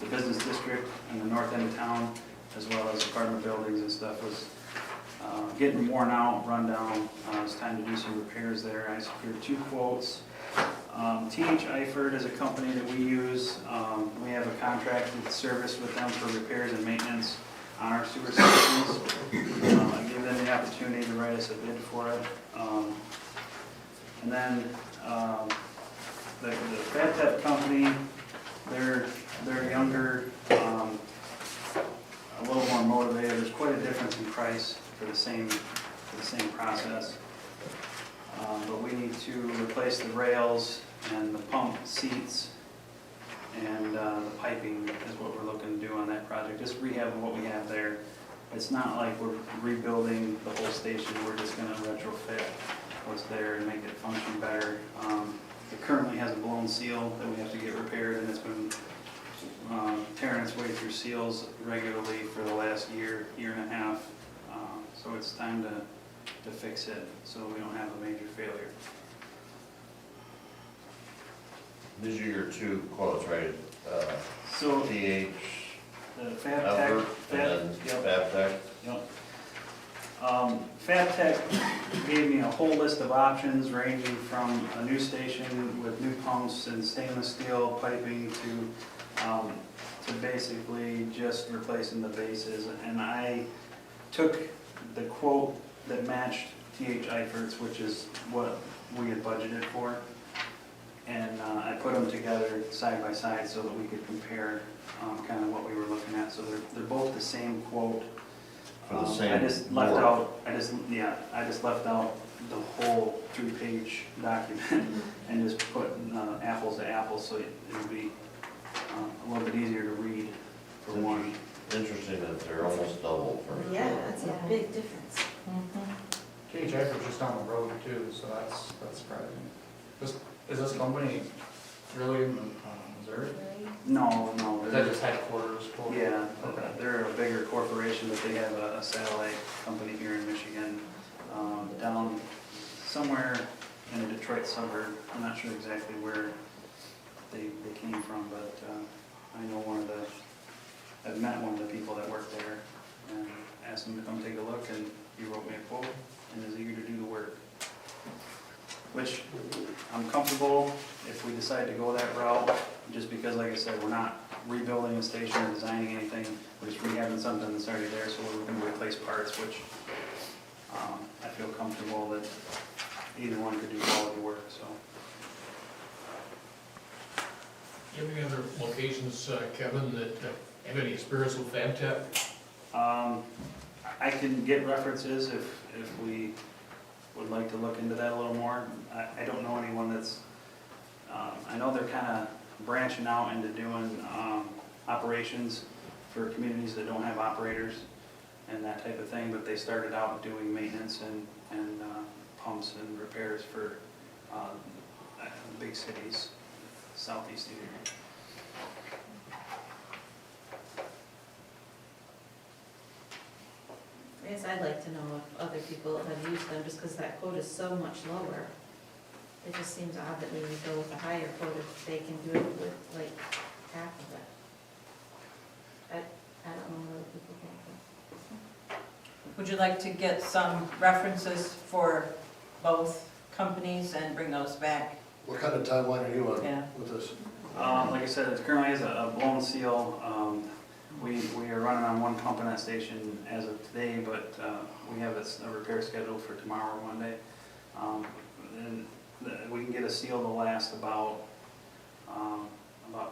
business district in the north end of town, as well as apartment buildings and stuff, was getting worn out, run down. It's time to do some repairs there. I secured 2 quotes. TH Eifert is a company that we use. We have a contracted service with them for repairs and maintenance on our sewer stations. I gave them the opportunity to write us a bid for it. And then the FabTech company, they're younger, a little more motivated. There's quite a difference in price for the same process. But we need to replace the rails and the pump seats, and the piping is what we're looking to do on that project. Just rehab what we have there. It's not like we're rebuilding the whole station, we're just gonna retrofit what's there and make it function better. It currently has a blown seal that we have to get repaired, and it's been tearing its way through seals regularly for the last year and a half. So it's time to fix it so we don't have a major failure. These are your 2 quotes, right? So TH, the FabTech, Eifert, and then FabTech? Yep. FabTech gave me a whole list of options ranging from a new station with new pumps and stainless steel piping to basically just replacing the bases. And I took the quote that matched TH Eifert's, which is what we had budgeted for, and I put them together side by side so that we could compare kind of what we were looking at. So they're both the same quote. For the same I just left work. out, I just left out the whole 3-page document and just put apples to apples, so it would be a little bit easier to read for one. Interesting that they're almost double for. Yeah, that's a big difference. TH Eifert's just down the road too, so that's surprising. Is this company really in Missouri? No, Is that just headquarters? yeah, they're a bigger corporation, but they have a satellite company here in Michigan, down somewhere in a Detroit suburb. I'm not sure exactly where they came from, but I know I've met one of the people that work there and asked him to come take a look, and he wrote me a quote and is eager to do the work. Which I'm comfortable if we decide to go that route, just because, like I said, we're not rebuilding a station or designing anything, we're just rehabbing something that's already there, so we're gonna replace parts, which I feel comfortable that either one could do quality work, so. Do you have any other locations, Kevin, that have any experience with FabTech? I can get references if we would like to look into that a little more. I don't know anyone that's, I know they're kind of branching out into doing operations for communities that don't have operators and that type of thing, but they started out doing maintenance and pumps and repairs for big cities, southeast here. I guess I'd like to know if other people have used them, just because that quote is so much lower. It just seems odd that we would go with a higher quote if they can do it with like half of it. I Would you like to get some references for both companies and bring those back? What kind of timeline are you on Yeah. with this? Like I said, it currently is a blown seal. We are running on one pump in that station as of today, but we have a repair scheduled for tomorrow or Monday. And we can get a seal to last about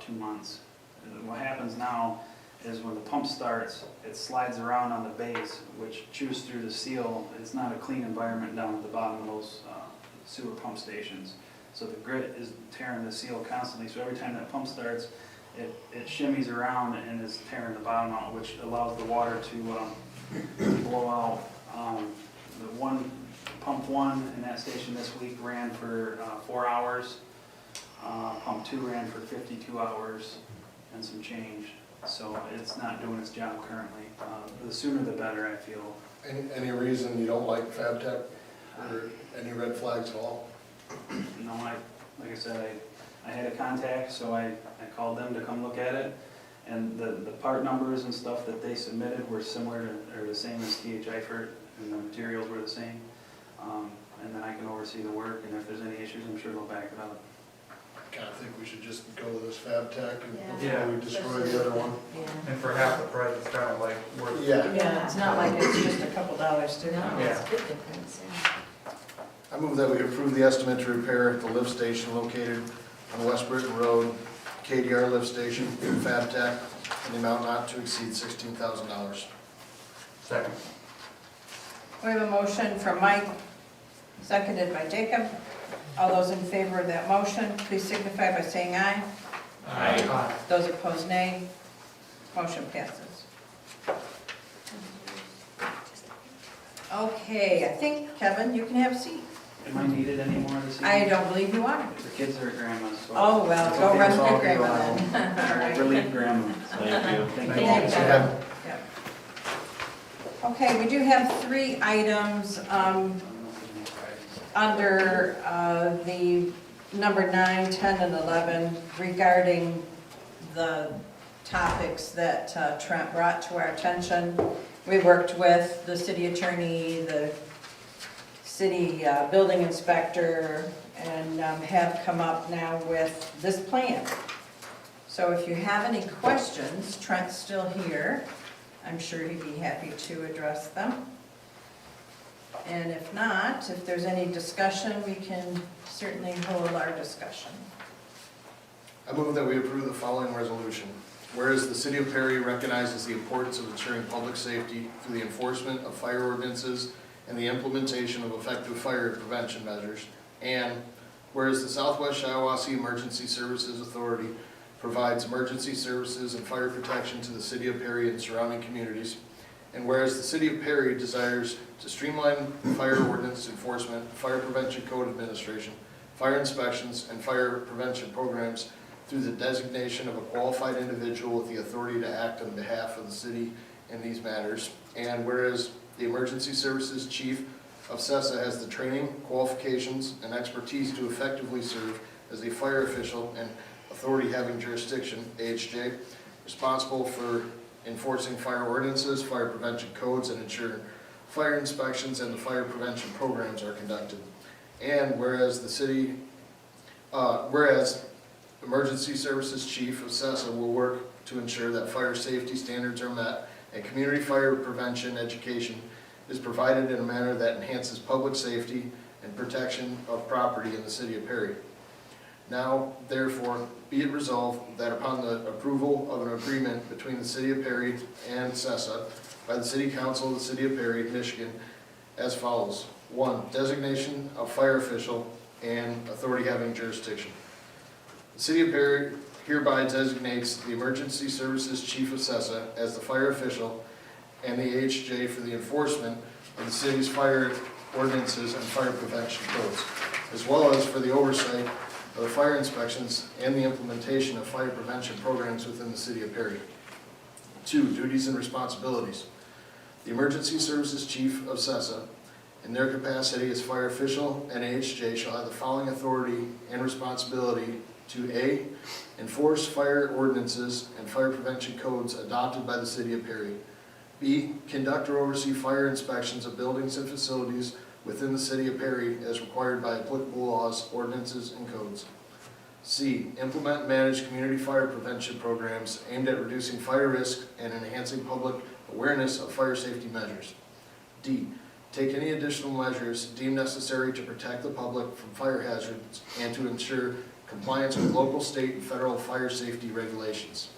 2 months. And what happens now is when the pump starts, it slides around on the base, which chews through the seal. It's not a clean environment down at the bottom of those sewer pump stations. So the grit is tearing the seal constantly, so every time that pump starts, it shimmies around and is tearing the bottom out, which allows the water to blow out. Pump 1 in that station this week ran for 4 hours. Pump 2 ran for 52 hours and some change. So it's not doing its job currently. The sooner the better, I feel. Any reason you don't like FabTech or any red flags at all? No, like I said, I had a contact, so I called them to come look at it. And the part numbers and stuff that they submitted were similar to, or the same as T.H. Eifert, and the materials were the same. And then I can oversee the work, and if there's any issues, I'm sure they'll back it up. I kind of think we should just go with this FabTech and Yeah. before we destroy the other one. Yeah. And for half the price, it's kind of like worth. Yeah. Yeah, it's not like it's just a couple dollars No, different. it's a big difference, yeah. I move that we approve the estimate to repair the lift station located on West Britain Road, KDR lift station, from FabTech, in the amount not to exceed $16,000. Second. We have a motion from Mike, seconded by Jacob. All those in favor of that motion, please signify by saying aye. Aye. Those opposed, nay. Motion passes. Okay, I think, Kevin, you can have a seat. Am I needed anymore this evening? I don't believe you are. The kids are at grandma's, so. Oh, well, It's go okay, run so with I'll grandma go out. then. All right. Relieve grandma. Thank you. Thank Thank you. you. Yeah. Yep. Okay, we do have 3 items under the number 9, 10, and 11 regarding the topics that Trent brought to our attention. We worked with the city attorney, the city building inspector, and have come up now with this plan. So if you have any questions, Trent's still here. I'm sure he'd be happy to address them. And if not, if there's any discussion, we can certainly hold our discussion. I move that we approve the following resolution. Whereas the city of Perry recognizes the importance of ensuring public safety through the enforcement of fire ordinances and the implementation of effective fire prevention measures, and whereas the Southwest Shiawassee Emergency Services Authority provides emergency services and fire protection to the city of Perry and surrounding communities, and whereas the city of Perry desires to streamline fire ordinance enforcement, fire prevention code administration, fire inspections, and fire prevention programs through the designation of a qualified individual with the authority to act on behalf of the city in these matters, and whereas the Emergency Services Chief of CESA has the training, qualifications, and expertise to effectively serve as a fire official and authority having jurisdiction, AHJ, responsible for enforcing fire ordinances, fire prevention codes, and ensuring fire inspections and the fire prevention programs are conducted. And whereas whereas Emergency Services Chief of CESA will work to ensure that fire safety standards are met and community fire prevention education is provided in a manner that enhances public safety and protection of property in the city of Perry. Now, therefore, be it resolved that upon the approval of an agreement between the city of Perry and CESA by the City Council of the City of Perry, Michigan, as follows. 1, designation of fire official and authority having jurisdiction. The City of Perry hereby designates the Emergency Services Chief of CESA as the fire official and the AHJ for the enforcement of the city's fire ordinances and fire prevention codes, as well as for the oversight of the fire inspections and the implementation of fire prevention programs within the city of Perry. 2, duties and responsibilities. The Emergency Services Chief of CESA, in their capacity as fire official and AHJ, shall have the following authority and responsibility to A, enforce fire ordinances and fire prevention codes adopted by the city of Perry. B, conduct or oversee fire inspections of buildings and facilities within the city of Perry as required by applicable laws, ordinances, and codes. C, implement and manage community fire prevention programs aimed at reducing fire risk and enhancing public awareness of fire safety measures. D, take any additional measures deemed necessary to protect the public from fire hazards and to ensure compliance with local, state, and federal fire safety regulations.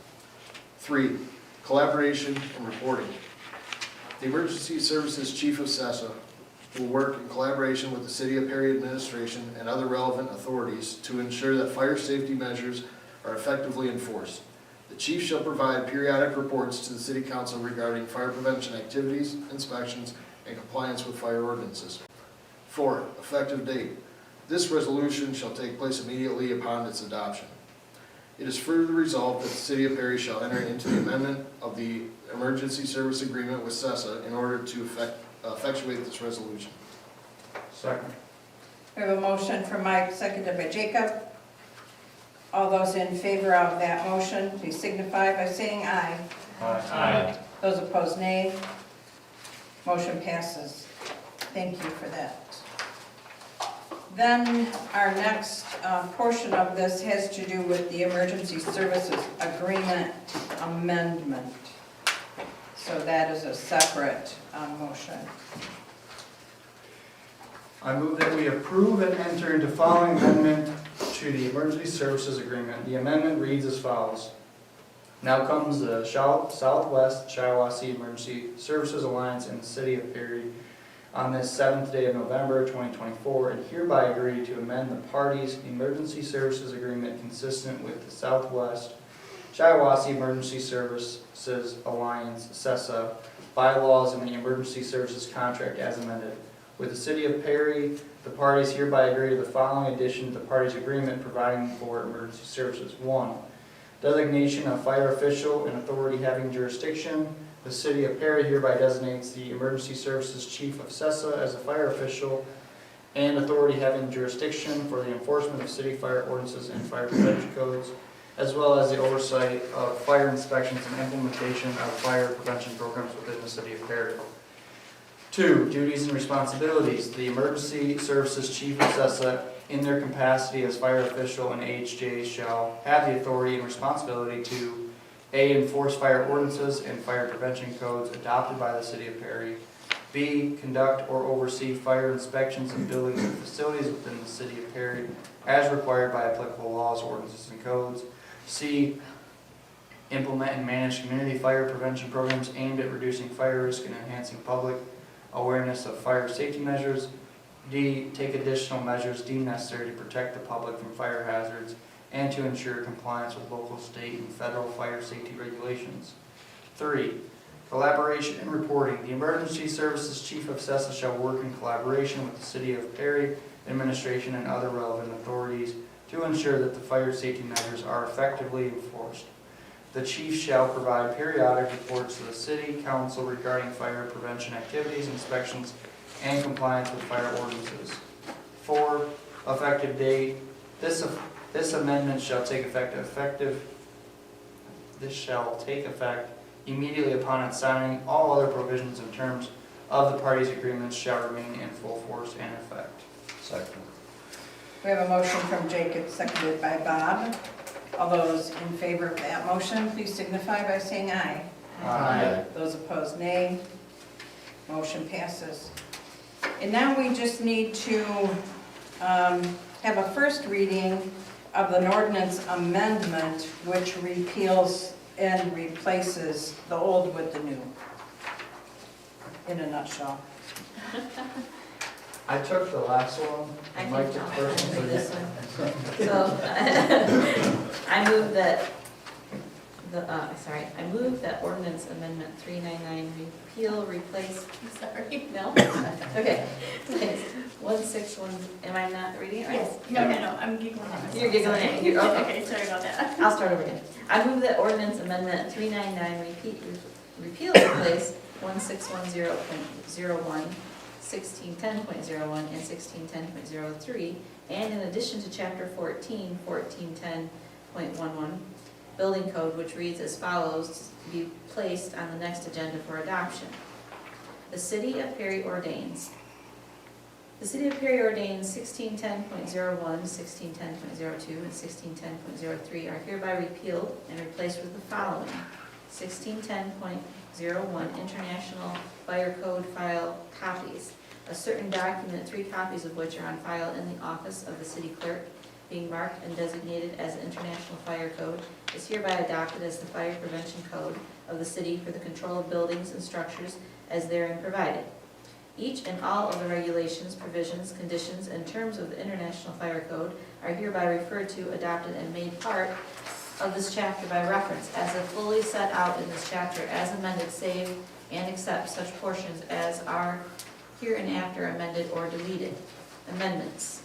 3, collaboration and reporting. The Emergency Services Chief of CESA will work in collaboration with the City of Perry administration and other relevant authorities to ensure that fire safety measures are effectively enforced. The chief shall provide periodic reports to the City Council regarding fire prevention activities, inspections, and compliance with fire ordinances. 4, effective date. This resolution shall take place immediately upon its adoption. It is further resolved that the City of Perry shall enter into the amendment of the Emergency Service Agreement with CESA in order to effectuate this resolution. Second. We have a motion from Mike, seconded by Jacob. All those in favor of that motion, please signify by saying aye. Aye. Those opposed, nay. Motion passes. Thank you for that. Then our next portion of this has to do with the Emergency Services Agreement Amendment. So that is a separate motion. I move that we approve and enter into following amendment to the Emergency Services Agreement. The amendment reads as follows. Now comes the Southwest Shiawassee Emergency Services Alliance in the City of Perry on this 7th day of November 2024, and hereby agree to amend the parties' Emergency Services Agreement consistent with the Southwest Shiawassee Emergency Services Alliance, CESA, bylaws and the Emergency Services Contract as amended. With the City of Perry, the parties hereby agree to the following addition to the parties' agreement providing for emergency services. 1, designation of fire official and authority having jurisdiction. The City of Perry hereby designates the Emergency Services Chief of CESA as a fire official and authority having jurisdiction for the enforcement of city fire ordinances and fire prevention codes, as well as the oversight of fire inspections and implementation of fire prevention programs within the City of Perry. 2, duties and responsibilities. The Emergency Services Chief of CESA, in their capacity as fire official and AHJ, shall have the authority and responsibility to A, enforce fire ordinances and fire prevention codes adopted by the City of Perry. B, conduct or oversee fire inspections in buildings and facilities within the City of Perry as required by applicable laws, ordinances, and codes. C, implement and manage community fire prevention programs aimed at reducing fire risk and enhancing public awareness of fire safety measures. D, take additional measures deemed necessary to protect the public from fire hazards and to ensure compliance with local, state, and federal fire safety regulations. 3, collaboration and reporting. The Emergency Services Chief of CESA shall work in collaboration with the City of Perry administration and other relevant authorities to ensure that the fire safety measures are effectively enforced. The Chief shall provide periodic reports to the City Council regarding fire prevention activities, inspections, and compliance with fire ordinances. 4, effective date. This amendment shall take effect immediately upon its signing. All other provisions and terms of the parties' agreements shall remain in full force and effect. Second. We have a motion from Jacob, seconded by Bob. All those in favor of that motion, please signify by saying aye. Aye. Those opposed, nay. Motion passes. And now we just need to have a first reading of an ordinance amendment which repeals and replaces the old with the new, in a nutshell. I took the last one. I can Mike took the first one, so do this yeah. one. So, I move that, I move that ordinance amendment 399 repeal, replace, sorry, no? Okay, thanks. 161, am I not reading it right? Yes, no, I'm giggling at myself. You're giggling at me, okay. Okay, sorry about that. I'll start over again. I move that ordinance amendment 399 repeal, replace 1610.01, 1610.01, and 1610.03, and in addition to chapter 14, 1410.11, Building Code, which reads as follows, to be placed on the next agenda for adoption. The City of Perry ordains. The City of Perry ordains 1610.01, 1610.02, and 1610.03 are hereby repealed and replaced with the following. 1610.01 International Fire Code file copies. A certain document, 3 copies of which are on file in the office of the city clerk, being marked and designated as International Fire Code, is hereby adopted as the Fire Prevention Code of the city for the control of buildings and structures as therein provided. Each and all of the regulations, provisions, conditions, and terms of the International Fire Code are hereby referred to, adopted, and made part of this chapter by reference, as if fully set out in this chapter, as amended, save and except such portions as are hereinafter amended or deleted. Amendments,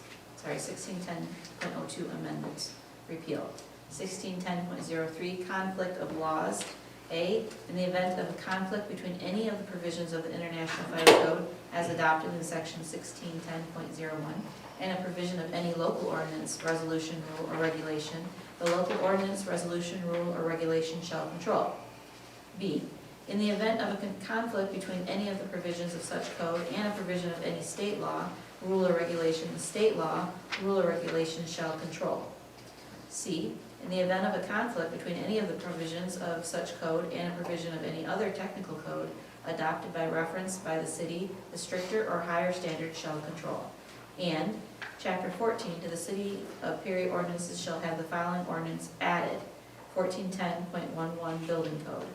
1610.02 amendments, repealed. 1610.03 conflict of laws. A, in the event of a conflict between any of the provisions of the International Fire Code as adopted in section 1610.01 and a provision of any local ordinance, resolution, rule, or regulation, the local ordinance, resolution, rule, or regulation shall control. B, in the event of a conflict between any of the provisions of such code and a provision of any state law, rule, or regulation, the state law, rule, or regulation shall control. C, in the event of a conflict between any of the provisions of such code and a provision of any other technical code adopted by reference by the city, the stricter or higher standard shall control. And Chapter 14, to the City of Perry ordinances shall have the following ordinance added. 1410.11 Building Code.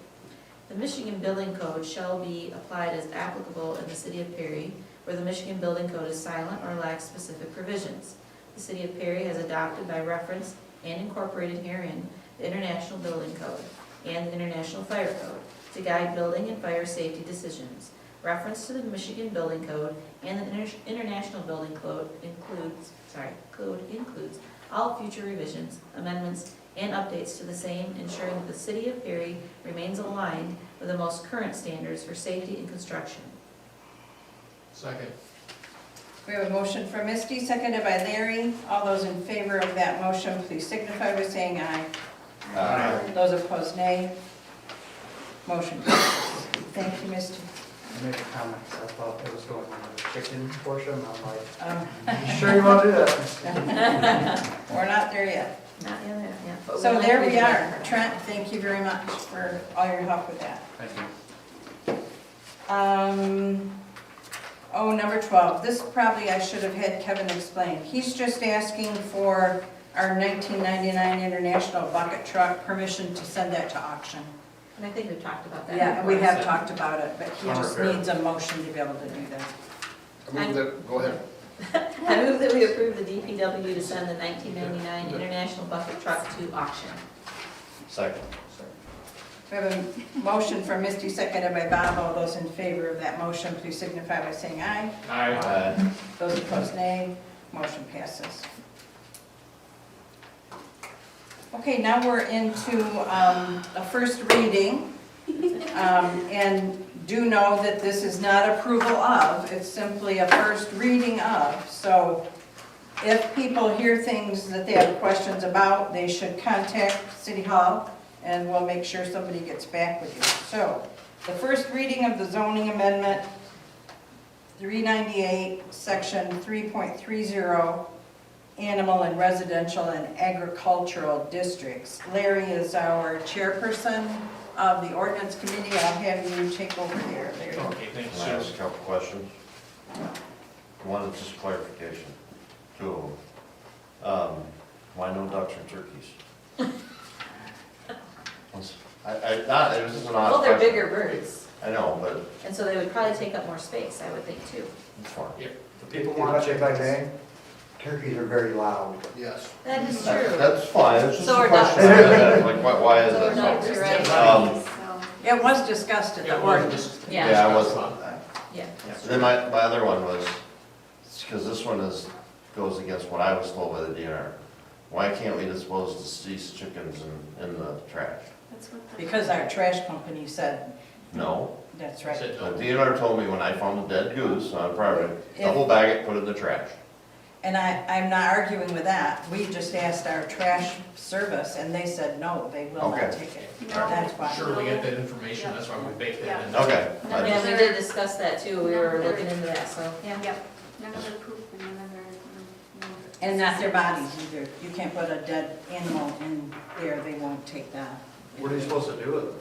The Michigan Building Code shall be applied as applicable in the City of Perry, where the Michigan Building Code is silent or lacks specific provisions. The City of Perry has adopted by reference and incorporated herein the International Building Code and the International Fire Code to guide building and fire safety decisions. Reference to the Michigan Building Code and the International Building Code includes all future revisions, amendments, and updates to the same, ensuring that the City of Perry remains aligned with the most current standards for safety in construction. Second. We have a motion from Misty, seconded by Larry. All those in favor of that motion, please signify by saying aye. Aye. Those opposed, nay. Motion passes. Thank you, Misty. I made a comment, so I thought it was going on the chicken portion, I'm like, Um, you sure you want to do that? We're not there yet. Not yet, yeah. but So we'll there have to we read are. that. Trent, thank you very much for all your help with that. Thank you. Number 12, this probably I should have had Kevin explain. He's just asking for our 1999 International Bucket Truck permission to send that to auction. And I think we've talked about that. Yeah, we before, have so- talked about it, but he just needs a motion to be able to do that. I move that, go ahead. I move that we approve the DPW to send the 1999 International Bucket Truck to auction. Second. We have a motion from Misty, seconded by Bob. All those in favor of that motion, please signify by saying aye. Aye. Those opposed, nay. Motion passes. Okay, now we're into a first reading. And do know that this is not approval of, it's simply a first reading of. So if people hear things that they have questions about, they should contact City Hall and we'll make sure somebody gets back with you. So the first reading of the zoning amendment, 398, section 3.30, animal and residential and agricultural districts. Larry is our chairperson of the ordinance committee. I'll have you take over there, Larry. Okay, thanks, Can I ask Sue. a couple questions? One is just clarification, 2 of them. Why no ducks or turkeys? It was just an odd Well, they're question. bigger birds, I know, but and so they would probably take up more space, I would think, too. it's fine. People want to check by name? Turkeys are very loud. Yes. That is true. That's fine, it's just So a are question. ducks. Like, why is So are that? ducks, you're right. It was discussed at the Yeah, well, ordinance. just- Yeah. Yeah, I wasn't. Yeah. And then my other one was, because this one goes against what I was told by the DNR. Why can't we dispose deceased chickens in the trash? That's what the. Because our trash company said, No. that's right. The DNR told me when I found a dead goose on property, If- double bag it, put it in the trash. And I'm not arguing with that. We just asked our trash service and they said, no, they will not Okay. take it. No. That's why. Sure, we get that information, that's why we baked that in. Okay. And yeah, we did discuss that too, we were looking into that, so. Yep, none of their poop and none of their, And not their bodies either. You can't put a dead animal in there, they won't take that. What are you supposed to do with it?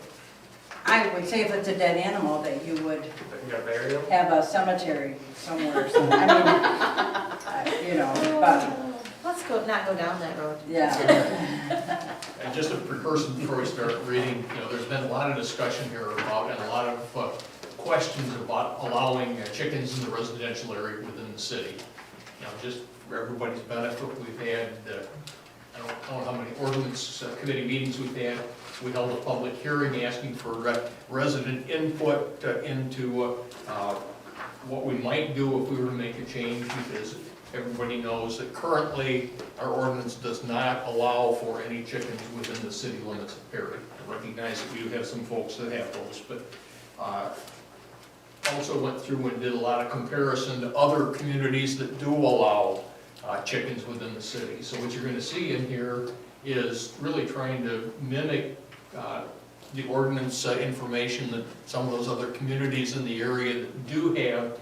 I would say if it's a dead animal, that you would You gotta bury them? have a cemetery somewhere. I mean, you know, but, Let's not go down that road. yeah. And just a precursor before we start reading, there's been a lot of discussion here about, and a lot of questions about allowing chickens in the residential area within the city. Just for everybody's benefit, we've had, I don't know how many ordinance committee meetings we've had. We held a public hearing asking for resident input into what we might do if we were to make a change, because everybody knows that currently our ordinance does not allow for any chickens within the city limits of Perry. I recognize that we do have some folks that have those, but also went through and did a lot of comparison to other communities that do allow chickens within the city. So what you're going to see in here is really trying to mimic the ordinance information that some of those other communities in the area that do have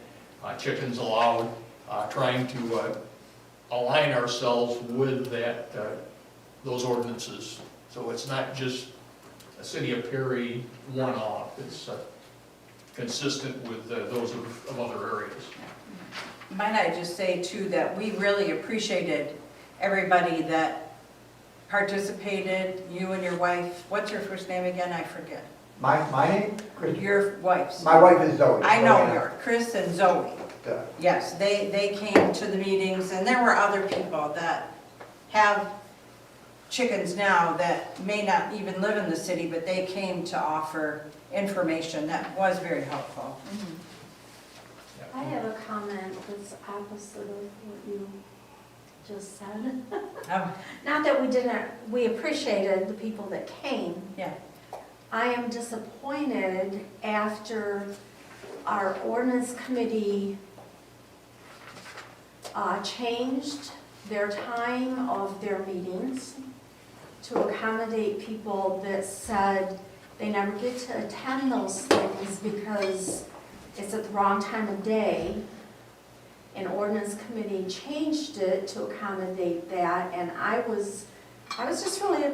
chickens allowed, trying to align ourselves with those ordinances. So it's not just a city of Perry one-off, it's consistent with those of other areas. Might I just say too, that we really appreciated everybody that participated, you and your wife. What's your first name again? I forget. My name? Chris. Your wife's. My wife is Zoe. I know Zoe. her, Chris and Zoe. Yes, they came to the meetings, and there were other people that have chickens now that may not even live in the city, but they came to offer information that was very helpful. I have a comment that's opposite of what you just said. Oh, Not that we appreciated the people that came. yeah. I am disappointed after our ordinance committee changed their time of their meetings to accommodate people that said they never get to attend those things because it's at the wrong time of day. And ordinance committee changed it to accommodate that, and I was just really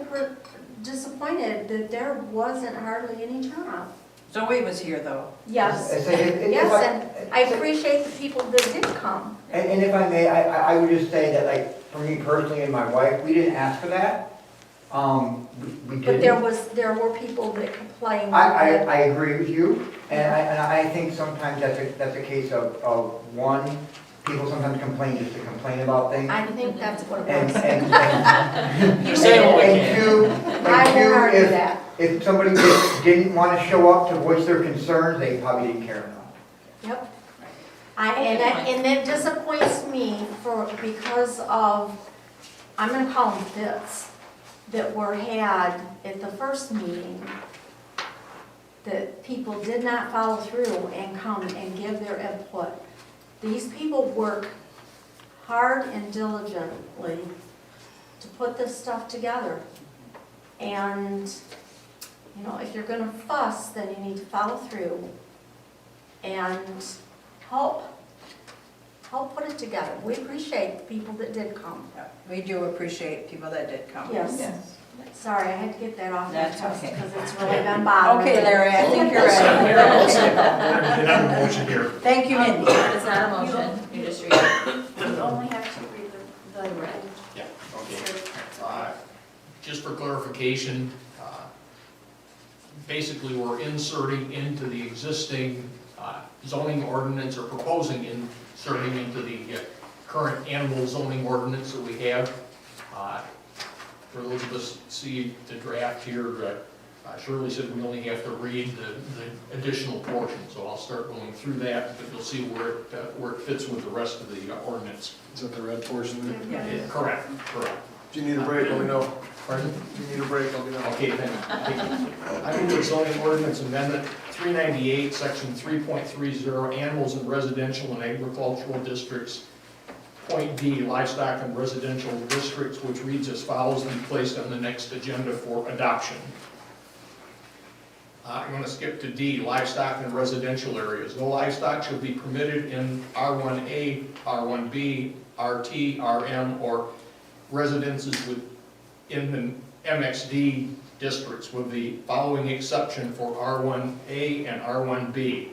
disappointed that there wasn't hardly any turnout. Zoe was here though. Yes, If yes, I- and I appreciate the people that did come. And if I may, I would just say that, like, for me personally and my wife, we didn't ask for that. We But didn't. there were people that complained. I agree with you, and I think sometimes that's a case of one, people sometimes complain just to complain about things. I think that's what it And, was. and, You say what we and two, I won't argue if, that. if somebody just didn't want to show up to voice their concerns, they probably didn't care enough. Yep. And it disappoints me because of, I'm gonna call them fits, that were had at the first meeting, that people did not follow through and come and give their input. These people work hard and diligently to put this stuff together. And, you know, if you're gonna fuss, then you need to follow through and help put it together. We appreciate the people that did come. We do appreciate people that did come. Yes. Sorry, I had to get that off my That's chest okay. because it's really been bothering me. Okay, Larry, I think you're Get ready. another motion here. Thank you, Mindy. It's not a motion, you just read it. you only have to read the red. Yeah, okay. Just for clarification, basically we're inserting into the existing zoning ordinance, or proposing inserting into the current animal zoning ordinance that we have. For those of us see the draft here, Shirley said we only have to read the additional portion, so I'll start going through that, but you'll see where it fits with the rest of the ordinance. Is that the red portion there? Yeah. Correct. If you need a break, let me know. Pardon? If you need a break, let me know. Okay, then. I move the zoning ordinance amendment 398, section 3.30, animals in residential and agricultural districts Point D, livestock and residential districts, which reads as follows and placed on the next agenda for adoption. I'm going to skip to D, livestock and residential areas. No livestock shall be permitted in R1A, R1B, RT, RM, or residences within the MXD districts, with the following exception for R1A and R1B.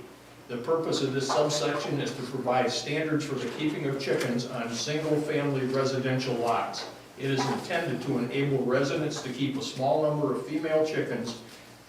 The purpose of this subsection is to provide standards for the keeping of chickens on single-family residential lots. It is intended to enable residents to keep a small number of female chickens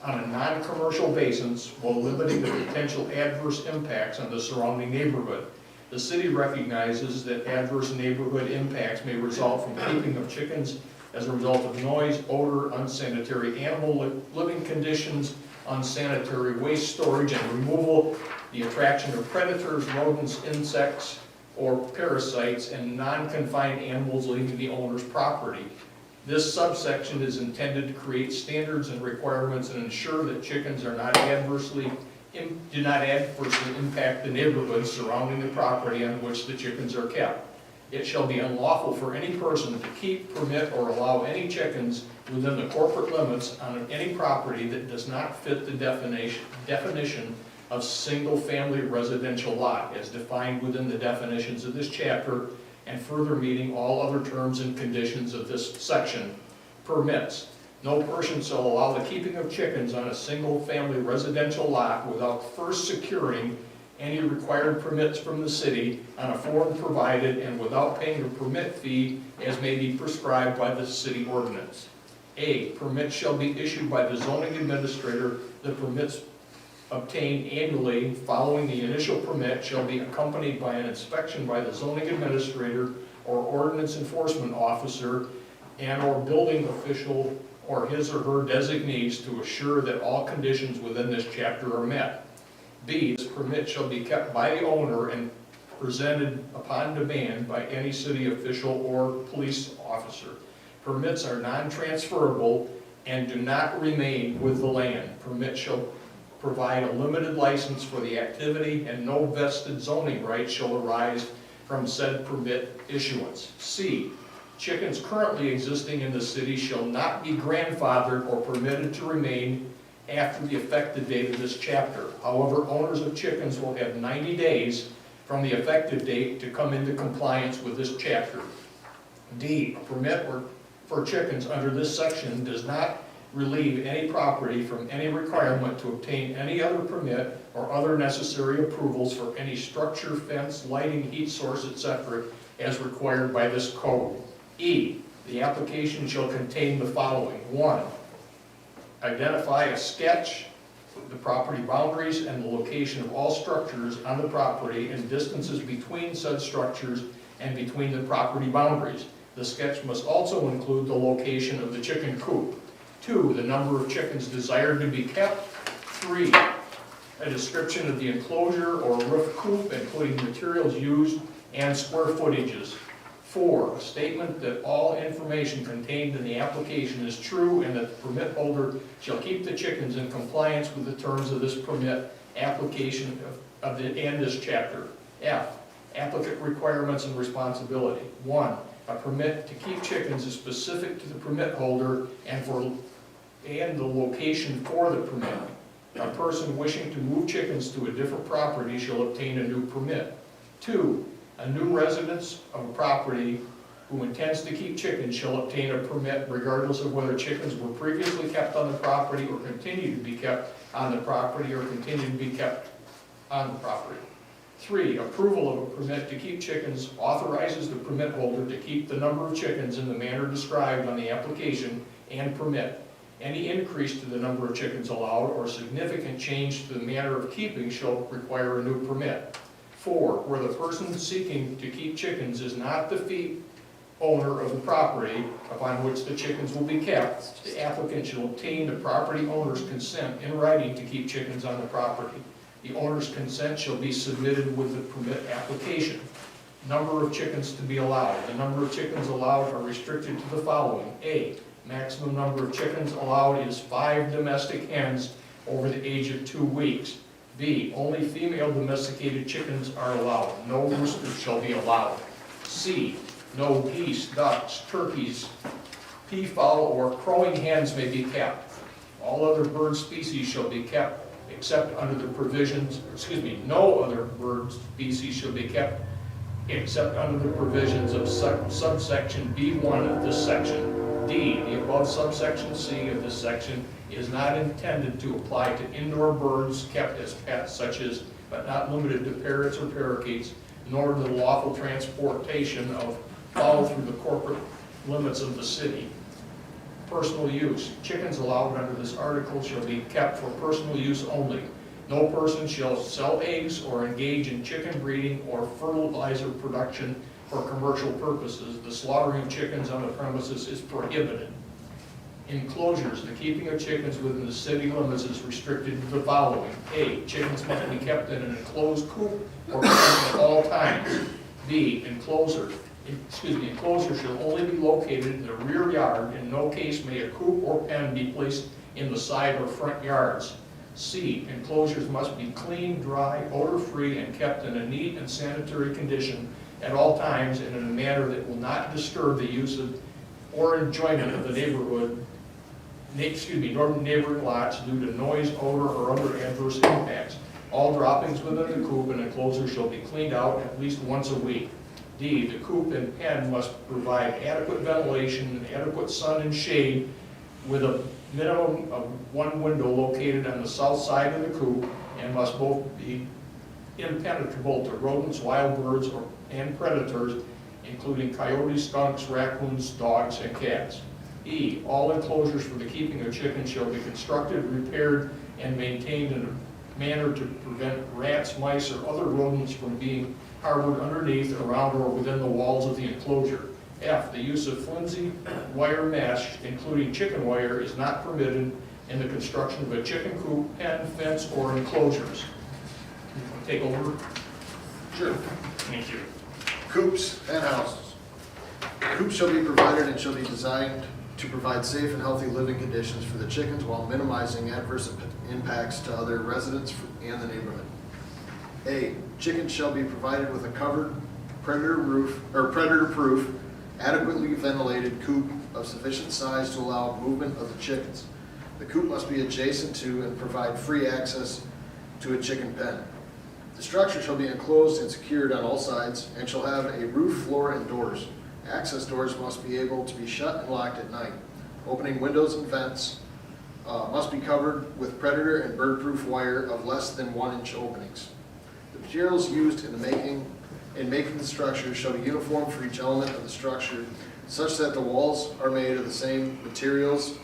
on a non-commercial basis while limiting the potential adverse impacts on the surrounding neighborhood. The city recognizes that adverse neighborhood impacts may result from keeping of chickens as a result of noise, odor, unsanitary animal living conditions, unsanitary waste storage and removal, the attraction of predators, rodents, insects, or parasites, and non-confined animals leaving the owner's property. This subsection is intended to create standards and requirements and ensure that chickens are not do not adversely impact the neighborhood surrounding the property on which the chickens are kept. It shall be unlawful for any person to keep, permit, or allow any chickens within the corporate limits on any property that does not fit the definition of single-family residential lot as defined within the definitions of this chapter, and further meeting all other terms and conditions of this section. Permits. No person shall allow the keeping of chickens on a single-family residential lot without first securing any required permits from the city on a form provided and without paying a permit fee as may be prescribed by the city ordinance. A, permits shall be issued by the zoning administrator. The permits obtained annually following the initial permit shall be accompanied by an inspection by the zoning administrator or ordinance enforcement officer and or building official or his or her designees to assure that all conditions within this chapter are met. B, this permit shall be kept by the owner and presented upon demand by any city official or police officer. Permits are non-transferable and do not remain with the land. Permits shall provide a limited license for the activity and no vested zoning rights shall arise from said permit issuance. C, chickens currently existing in the city shall not be grandfathered or permitted to remain after the effective date of this chapter. However, owners of chickens will have 90 days from the effective date to come into compliance with this chapter. D, a permit for chickens under this section does not relieve any property from any requirement to obtain any other permit or other necessary approvals for any structure, fence, lighting, heat source, etc., as required by this code. E, the application shall contain the following. 1, identify a sketch, the property boundaries, and the location of all structures on the property and distances between said structures and between the property boundaries. The sketch must also include the location of the chicken coop. 2, the number of chickens desired to be kept. 3, a description of the enclosure or roof coop, including materials used and square footages. 4, a statement that all information contained in the application is true and that the permit holder shall keep the chickens in compliance with the terms of this permit application and this chapter. F, applicant requirements and responsibility. 1, a permit to keep chickens is specific to the permit holder and the location for the permit. A person wishing to move chickens to a different property shall obtain a new permit. 2, a new resident of a property who intends to keep chickens shall obtain a permit regardless of whether chickens were previously kept on the property or continue to be kept on the property or continue to be kept on the property. 3, approval of a permit to keep chickens authorizes the permit holder to keep the number of chickens in the manner described on the application and permit. Any increase to the number of chickens allowed or significant change to the manner of keeping shall require a new permit. 4, where the person seeking to keep chickens is not the fee owner of the property upon which the chickens will be kept, the applicant shall obtain the property owner's consent in writing to keep chickens on the property. The owner's consent shall be submitted with the permit application. Number of chickens to be allowed. The number of chickens allowed are restricted to the following. A, maximum number of chickens allowed is 5 domestic hens over the age of 2 weeks. B, only female domesticated chickens are allowed. No roosters shall be allowed. C, no geese, ducks, turkeys, peafowl, or crowing hens may be kept. All other bird species shall be kept except under the provisions, no other bird species shall be kept except under the provisions of subsection B1 of this section. D, the above subsection C of this section is not intended to apply to indoor birds kept as pets, such as, but not limited to parrots or parakeets, nor to the lawful transportation of fowl through the corporate limits of the city. Personal use. Chickens allowed under this article shall be kept for personal use only. No person shall sell eggs or engage in chicken breeding or fertilizer production for commercial purposes. The slaughtering of chickens on the premises is prohibited. Enclosures. The keeping of chickens within the city limits is restricted to the following. A, chickens must be kept in an enclosed coop or pen at all times. B, enclosure shall only be located in the rear yard. In no case may a coop or pen be placed in the side or front yards. C, enclosures must be clean, dry, odor-free, and kept in a neat and sanitary condition at all times and in a manner that will not disturb the use of or enjoyment of the neighborhood, nor neighboring lots due to noise, odor, or other adverse impacts. All droppings within the coop and enclosure shall be cleaned out at least once a week. D, the coop and pen must provide adequate ventilation and adequate sun and shade with a minimum of one window located on the south side of the coop and must both be impenetrable to rodents, wild birds, and predators, including coyotes, skunks, raccoons, dogs, and cats. E, all enclosures for the keeping of chickens shall be constructed, repaired, and maintained in a manner to prevent rats, mice, or other rodents from being harbored underneath, around, or within the walls of the enclosure. F, the use of flimsy wire mesh, including chicken wire, is not permitted in the construction of a chicken coop, pen, fence, or enclosures. You want to take over? Sure. Thank you. Coops and houses. Coops shall be provided and shall be designed to provide safe and healthy living conditions for the chickens while minimizing adverse impacts to other residents and the neighborhood. A, chickens shall be provided with a covered, predator-proof, adequately ventilated coop of sufficient size to allow movement of the chickens. The coop must be adjacent to and provide free access to a chicken pen. The structure shall be enclosed and secured on all sides and shall have a roof, floor, and doors. Access doors must be able to be shut and locked at night. Opening windows and vents must be covered with predator and bird-proof wire of less than 1-inch openings. The materials used in making the structure shall be uniform for each element of the structure, such that the walls are made of the same materials,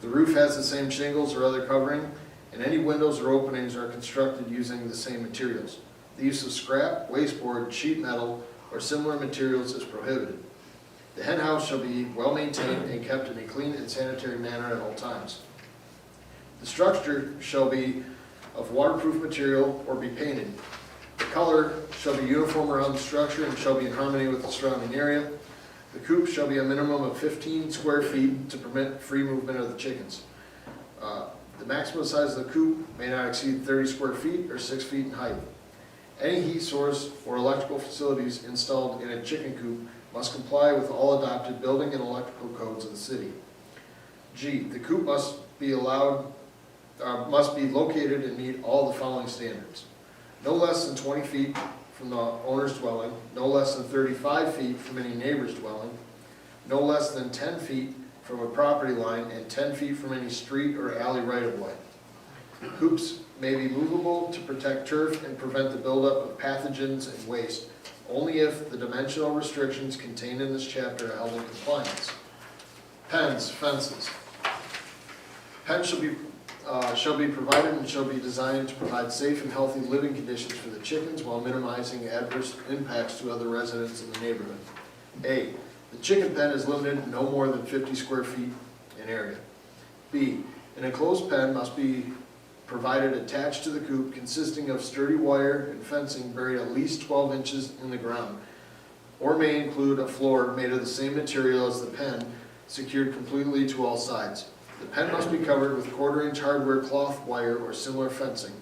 the roof has the same shingles or other covering, and any windows or openings are constructed using the same materials. The use of scrap, wasteboard, sheet metal, or similar materials is prohibited. The hen house shall be well maintained and kept in a clean and sanitary manner at all times. The structure shall be of waterproof material or be painted. The color shall be uniform around the structure and shall be in harmony with the surrounding area. The coop shall be a minimum of 15 square feet to permit free movement of the chickens. The maximum size of the coop may not exceed 30 square feet or 6 feet in height. Any heat source or electrical facilities installed in a chicken coop must comply with all adopted building and electrical codes of the city. G, the coop must be located and meet all the following standards. No less than 20 feet from the owner's dwelling, no less than 35 feet from any neighbor's dwelling, no less than 10 feet from a property line, and 10 feet from any street or alley right-of-way. Coops may be movable to protect turf and prevent the buildup of pathogens and waste, only if the dimensional restrictions contained in this chapter are held in compliance. Pens, fences. Pens shall be provided and shall be designed to provide safe and healthy living conditions for the chickens while minimizing adverse impacts to other residents in the neighborhood. A, the chicken pen is limited to no more than 50 square feet in area. B, an enclosed pen must be provided attached to the coop consisting of sturdy wire and fencing buried at least 12 inches in the ground, or may include a floor made of the same material as the pen, secured completely to all sides. The pen must be covered with 1/4-inch hardware cloth wire or similar fencing,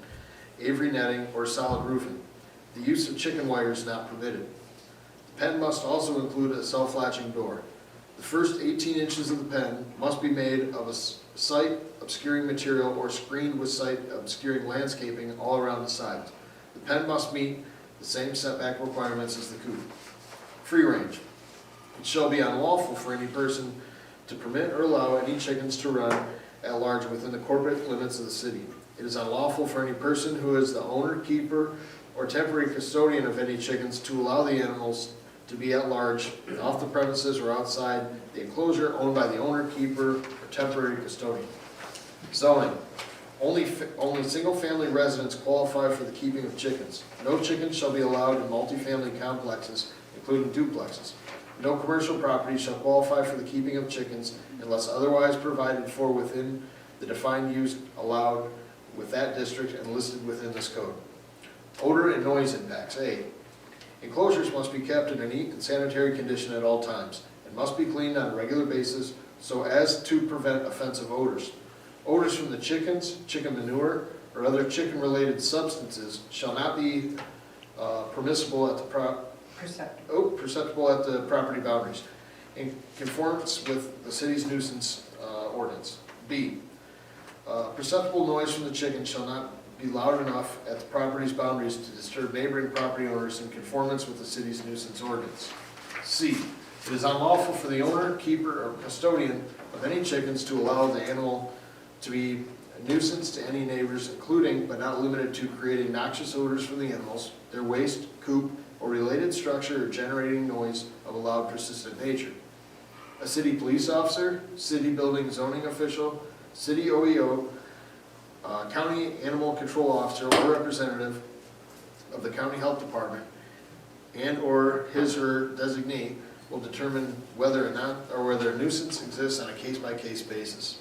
Avery netting, or solid roofing. The use of chicken wire is not permitted. The pen must also include a self-latching door. The first 18 inches of the pen must be made of a sight obscuring material or screened with sight obscuring landscaping all around the sides. The pen must meet the same setback requirements as the coop. Free range. It shall be unlawful for any person to permit or allow any chickens to run at large within the corporate limits of the city. It is unlawful for any person who is the owner, keeper, or temporary custodian of any chickens to allow the animals to be at large off the premises or outside the enclosure owned by the owner, keeper, or temporary custodian. Zoning. Only single-family residents qualify for the keeping of chickens. No chickens shall be allowed in multifamily complexes, including duplexes. No commercial property shall qualify for the keeping of chickens unless otherwise provided for within the defined use allowed with that district and listed within this code. Odor and noise impacts. A. Enclosures must be kept in a neat and sanitary condition at all times and must be cleaned on a regular basis so as to prevent offensive odors. Odors from the chickens, chicken manure, or other chicken-related substances shall not be permissible at the perceptible at the property boundaries in conformance with the city's nuisance ordinance. B. Perceptible noise from the chicken shall not be loud enough at the property's boundaries to disturb neighboring property owners in conformance with the city's nuisance ordinance. C. It is unlawful for the owner, keeper, or custodian of any chickens to allow the animal to be a nuisance to any neighbors, including but not limited to creating noxious odors from the animals, their waste, coop, or related structure or generating noise of a loud, persistent nature. A city police officer, city building zoning official, city OEO, county animal control officer or representative of the county health department and or his or her designee will determine whether a nuisance exists on a case-by-case basis.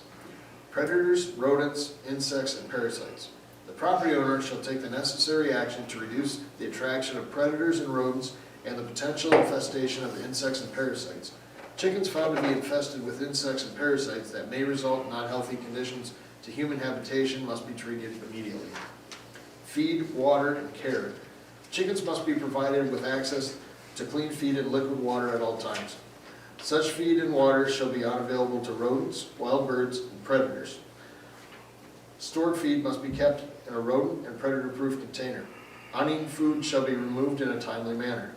Predators, rodents, insects, and parasites. The property owner shall take the necessary action to reduce the attraction of predators and rodents and the potential infestation of insects and parasites. Chickens found to be infested with insects and parasites that may result in unhealthy conditions to human habitation must be treated immediately. Feed, water, and care. Chickens must be provided with access to clean feed and liquid water at all times. Such feed and water shall be unavailable to rodents, wild birds, and predators. Stored feed must be kept in a rodent and predator-proof container. Uneaten food shall be removed in a timely manner.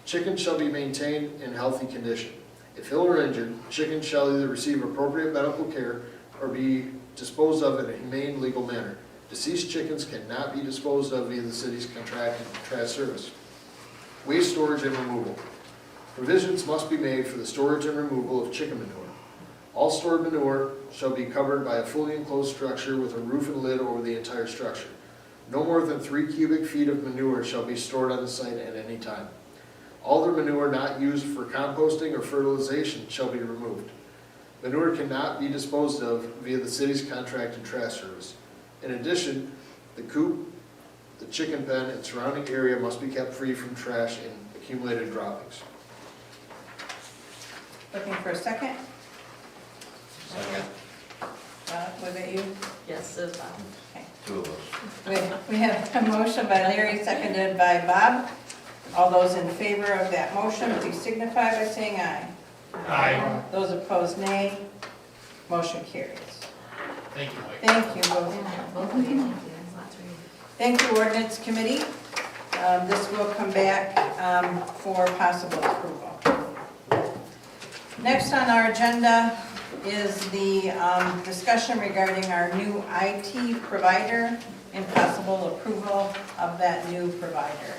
Chickens shall be maintained in healthy condition. If ill or injured, chickens shall either receive appropriate medical care or be disposed of in a humane legal manner. Deceased chickens cannot be disposed of via the city's contracted trash service. Waste storage and removal. Provisions must be made for the storage and removal of chicken manure. All stored manure shall be covered by a fully enclosed structure with a roof and lid over the entire structure. No more than 3 cubic feet of manure shall be stored on the site at any time. All the manure not used for composting or fertilization shall be removed. Manure cannot be disposed of via the city's contracted trash service. In addition, the coop, the chicken pen, and surrounding area must be kept free from trash and accumulated droppings. Looking for a second? Second. Was it you? Yes, it was Bob. Okay. Two of us. We have a motion by Larry, seconded by Bob. All those in favor of that motion, please signify by saying aye. Aye. Those opposed, nay. Motion carries. Thank you, Mike. Thank you both. Yeah, both of you, thank you, that's lots to read. Thank you, Ordinance Committee. This will come back for possible approval. Next on our agenda is the discussion regarding our new IT provider and possible approval of that new provider.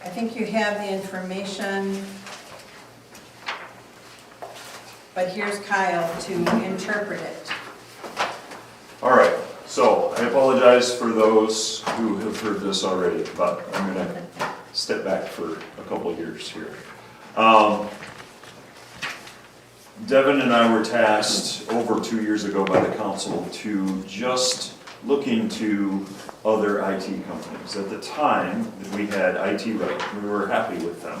I think you have the information, but here's Kyle to interpret it. All right, so I apologize for those who have heard this already, but I'm gonna step back for a couple of years here. Devin and I were tasked over 2 years ago by the council to just look into other IT companies. At the time that we had IT Right, we were happy with them,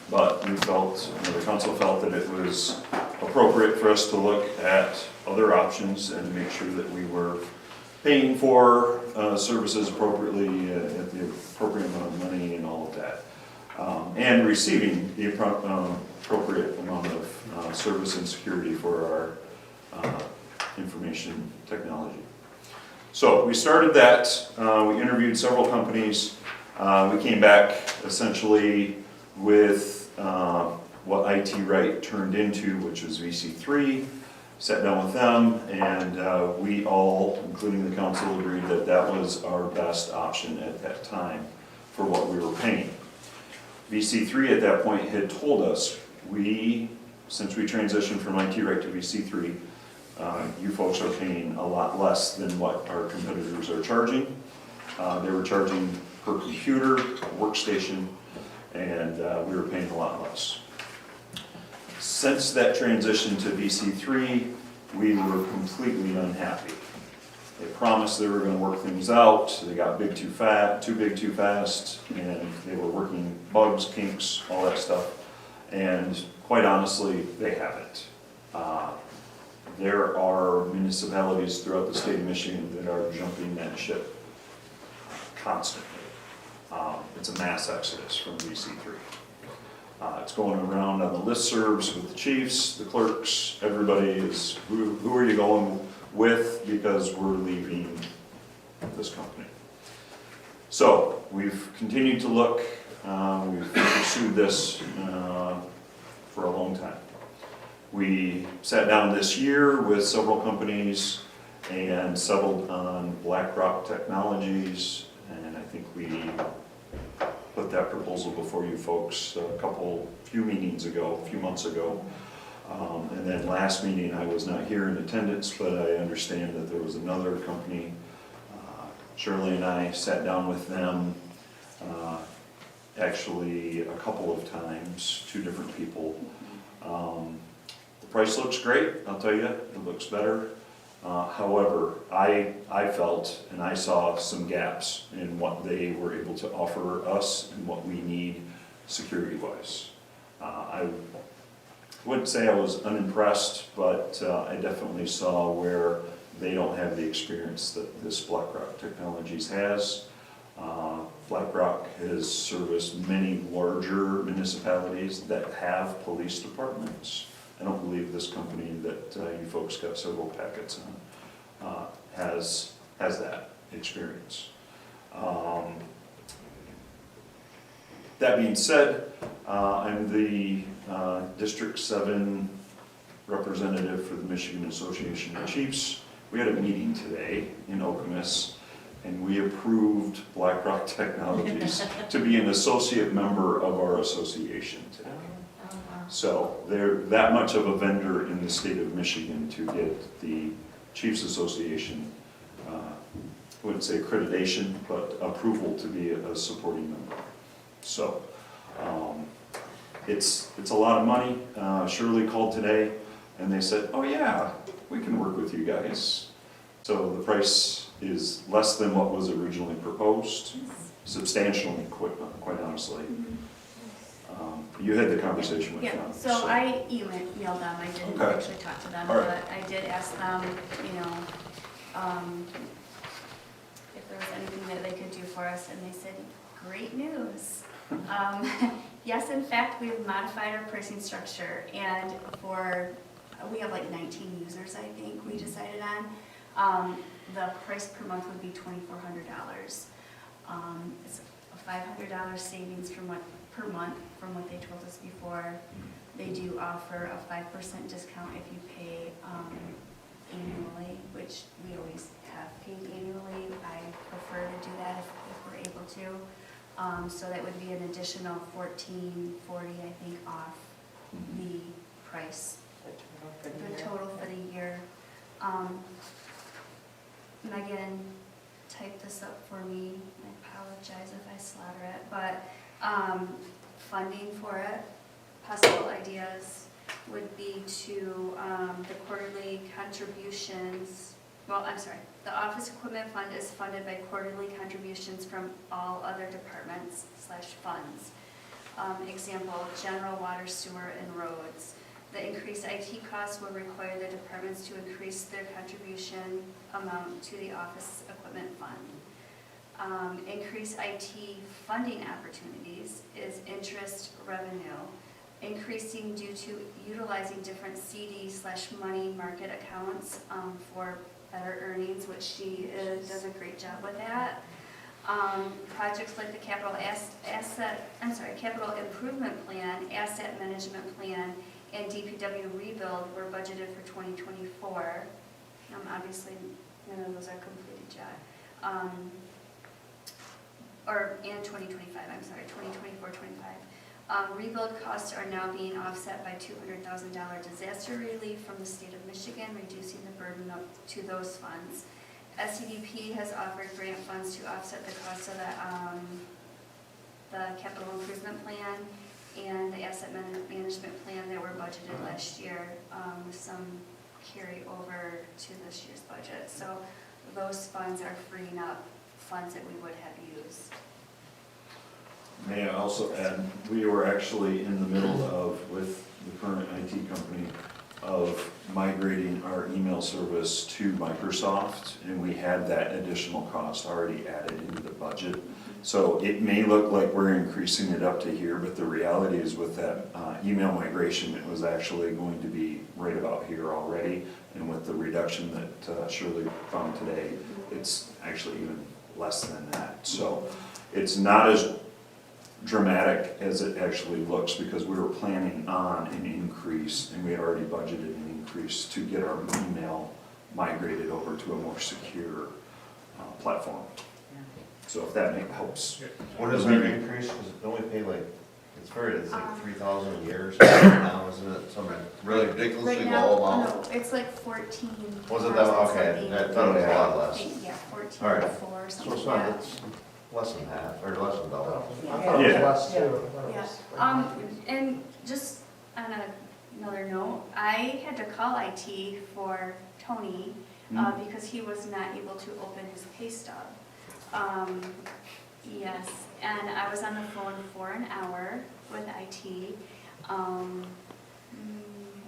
but we felt, the council felt that it was appropriate for us to look at other options and make sure that we were paying for services appropriately at the appropriate amount of money and all of that. and receiving the appropriate amount of service and security for our information technology. So we started that, we interviewed several companies, we came back essentially with what IT Right turned into, which was VC3, sat down with them, and we all, including the council, agreed that that was our best option at that time for what we were paying. VC3 at that point had told us, since we transitioned from IT Right to VC3, you folks are paying a lot less than what our competitors are charging. They were charging per computer, workstation, and we were paying a lot less. Since that transition to VC3, we were completely unhappy. They promised they were going to work things out, they got too big too fast, and they were working bugs, kinks, all that stuff, and quite honestly, they haven't. There are municipalities throughout the state of Michigan that are jumping that ship constantly. It's a mass exodus from VC3. It's going around on the listservs with the chiefs, the clerks, everybody is, who are you going with, because we're leaving this company. So we've continued to look, we've pursued this for a long time. We sat down this year with several companies and settled on BlackRock Technologies, and I think we put that proposal before you folks a few meetings ago, a few months ago. And then last meeting, I was not here in attendance, but I understand that there was another company. Shirley and I sat down with them actually a couple of times, 2 different people. The price looks great, I'll tell you, it looks better. However, I felt and I saw some gaps in what they were able to offer us and what we need security-wise. I wouldn't say I was unimpressed, but I definitely saw where they don't have the experience that this BlackRock Technologies has. BlackRock has serviced many larger municipalities that have police departments. I don't believe this company that you folks got several packets on has that experience. That being said, I'm the District 7 representative for the Michigan Association of Chiefs. We had a meeting today in Okemos, and we approved BlackRock Technologies to be an associate member of our association today. So they're that much of a vendor in the state of Michigan to get the Chiefs Association, I wouldn't say accreditation, but approval to be a supporting member. So it's a lot of money. Shirley called today and they said, oh yeah, we can work with you guys. So the price is less than what was originally proposed, substantially, quite honestly. You had the conversation with them. Yeah, so I emailed them, I didn't Okay. actually talk to them, All right. but I did ask them, if there was anything that they could do for us, and they said, great news. Yes, in fact, we've modified our pricing structure, and we have like 19 users, I think, we decided on. The price per month would be $2,400. It's a $500 savings per month from what they told us before. They do offer a 5% discount if you pay annually, which we always have paid annually. I prefer to do that if we're able to. So that would be an additional $14.40, I think, off the price, the total for the year. Megan typed this up for me. I apologize if I slaughter it, but funding for it, possible ideas would be to the quarterly contributions. Well, I'm sorry, the office equipment fund is funded by quarterly contributions from all other departments / funds. Example, general, water, sewer, and roads. The increased IT costs will require the departments to increase their contribution amount to the office equipment fund. Increase IT funding opportunities is interest revenue. Increasing due to utilizing different CD/money market accounts for better earnings, which she does a great job with that. Projects like the capital improvement plan, asset management plan, and DPW rebuild were budgeted for 2024. Obviously, none of those are completed yet. And 2025, I'm sorry, 2024-25. Rebuild costs are now being offset by $200,000 disaster relief from the state of Michigan, reducing the burden to those funds. SCDP has offered grant funds to offset the cost of the capital improvement plan and the asset management plan that were budgeted last year, with some carry over to this year's budget. So those funds are freeing up funds that we would have used. May I also add, we were actually in the middle of, with the current IT company, of migrating our email service to Microsoft, and we had that additional cost already added into the budget. So it may look like we're increasing it up to here, but the reality is with that email migration, it was actually going to be right about here already. And with the reduction that Shirley found today, it's actually even less than that. So it's not as dramatic as it actually looks, because we were planning on an increase, and we had already budgeted an increase to get our email migrated over to a more secure platform. So if that helps. What is our increase? Because don't we pay like, it's like 3,000 a year or something now, isn't it? Something really ridiculously Right now, low amount? no, it's like 14. Was it that, okay, I thought it was a lot less. Yeah, 14 All right. or 4 or So something it's like not, that. it's less than half, or less than double. I thought it was Yeah. less too. I thought it Yeah, was- and just on another note, I had to call IT for Tony, because he was not able to open his pay stub. Yes, and I was on the phone for an hour with IT,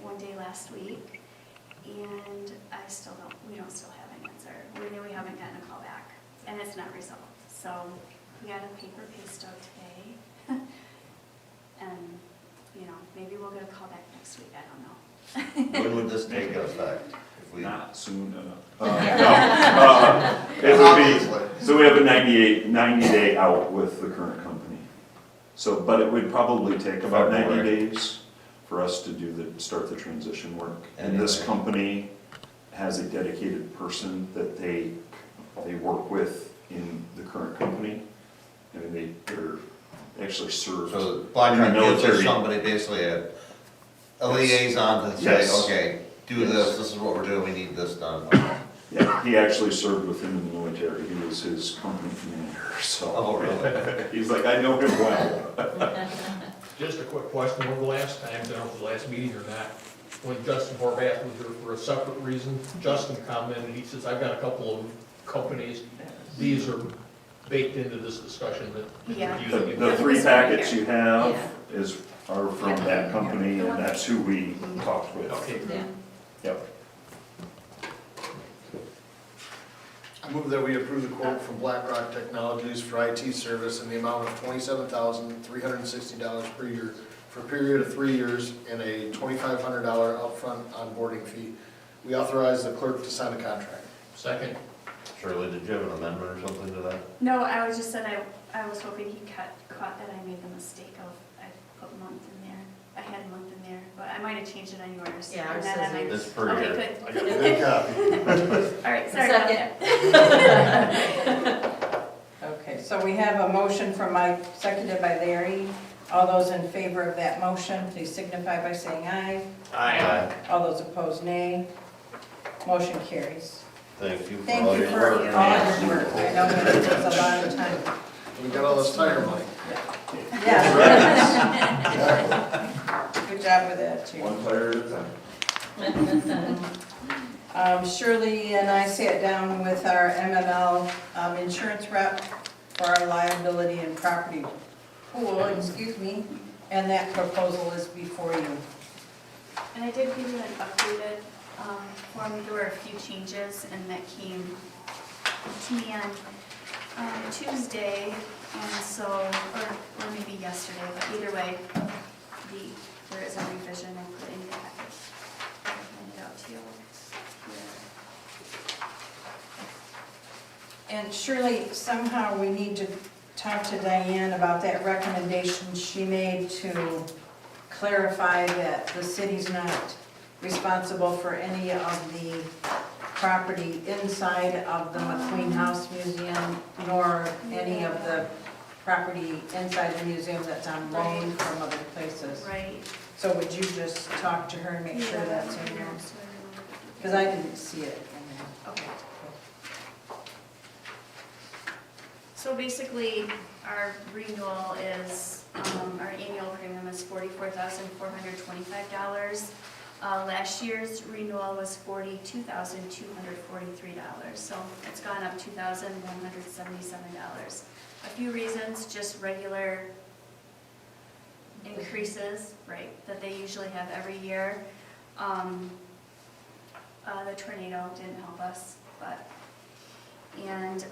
one day last week, and we don't still have an answer. We haven't gotten a call back, and it's not resolved. So we got a paper pay stub today, and, maybe we'll get a call back next week, I don't know. When would this take effect? If we Not soon enough. It would be, so we have a 90-day out with the current company. So, but it would probably take about 90 days for us to start the transition work. And this Anyway. company has a dedicated person that they work with in the current company. And they're actually served So in Black the Rock gives us military. somebody basically a liaison to say, Yes. okay, do Yes. this is what we're doing, we need this done. Yeah, he actually served with him in the military. He was his company commander, so. Oh, really? He's like, I know him well. Just a quick question, one of the last times, I don't know if it was the last meeting or not, when Justin Horvath was here for a separate reason, Justin commented, he says, I've got a couple of companies, these are baked into this discussion that Yeah. we're using. The three packets you have Yeah. are from that company, and that's who we talked with. Okay, Yeah. Yep. I move that we approve the quote from Black Rock Technologies for IT service in the amount of $27,360 per year for a period of 3 years and a $2,500 upfront onboarding fee. We authorize the clerk to sign the contract. Second. Shirley, did you have an amendment or something to that? No, I was just said I was hoping he caught that I made the mistake of, I put month in there. I had month in there, but I might have changed it on yours. Yeah, And ours that I says might- It's per Okay, year. good. I got a good copy. All right, sorry about Second. that. Okay, so we have a motion from Mike, seconded by Larry. All those in favor of that motion, please signify by saying aye. Aye. All those opposed, nay. Motion carries. Thank you for Thank all you your for work. all your work. I know that it takes a lot of time. We got all this tire money. Yeah. Good job with that, too. One player at a time. Shirley and I sat down with our MML insurance rep for our liability and property pool, and that proposal is before you. And I did give you an updated form. There were a few changes, and that came to me on Tuesday, and so, or maybe yesterday, but either way, there is a revision I put in the packet. I'll hand it out to you here. And Shirley, somehow we need to talk to Diane about that recommendation she made to clarify that the city's not responsible for any of the property inside of the McQueen House Museum, nor any of the property inside the museum that's on loan from other places. Right. So would you just talk to her and make sure that's in there? Because I didn't see it in there. Okay. So basically, our renewal is, our annual premium is $44,425. Last year's renewal was $42,243, so it's gone up $2,177. A few reasons, just regular increases, right, that they usually have every year. The tornado didn't help us, but, and,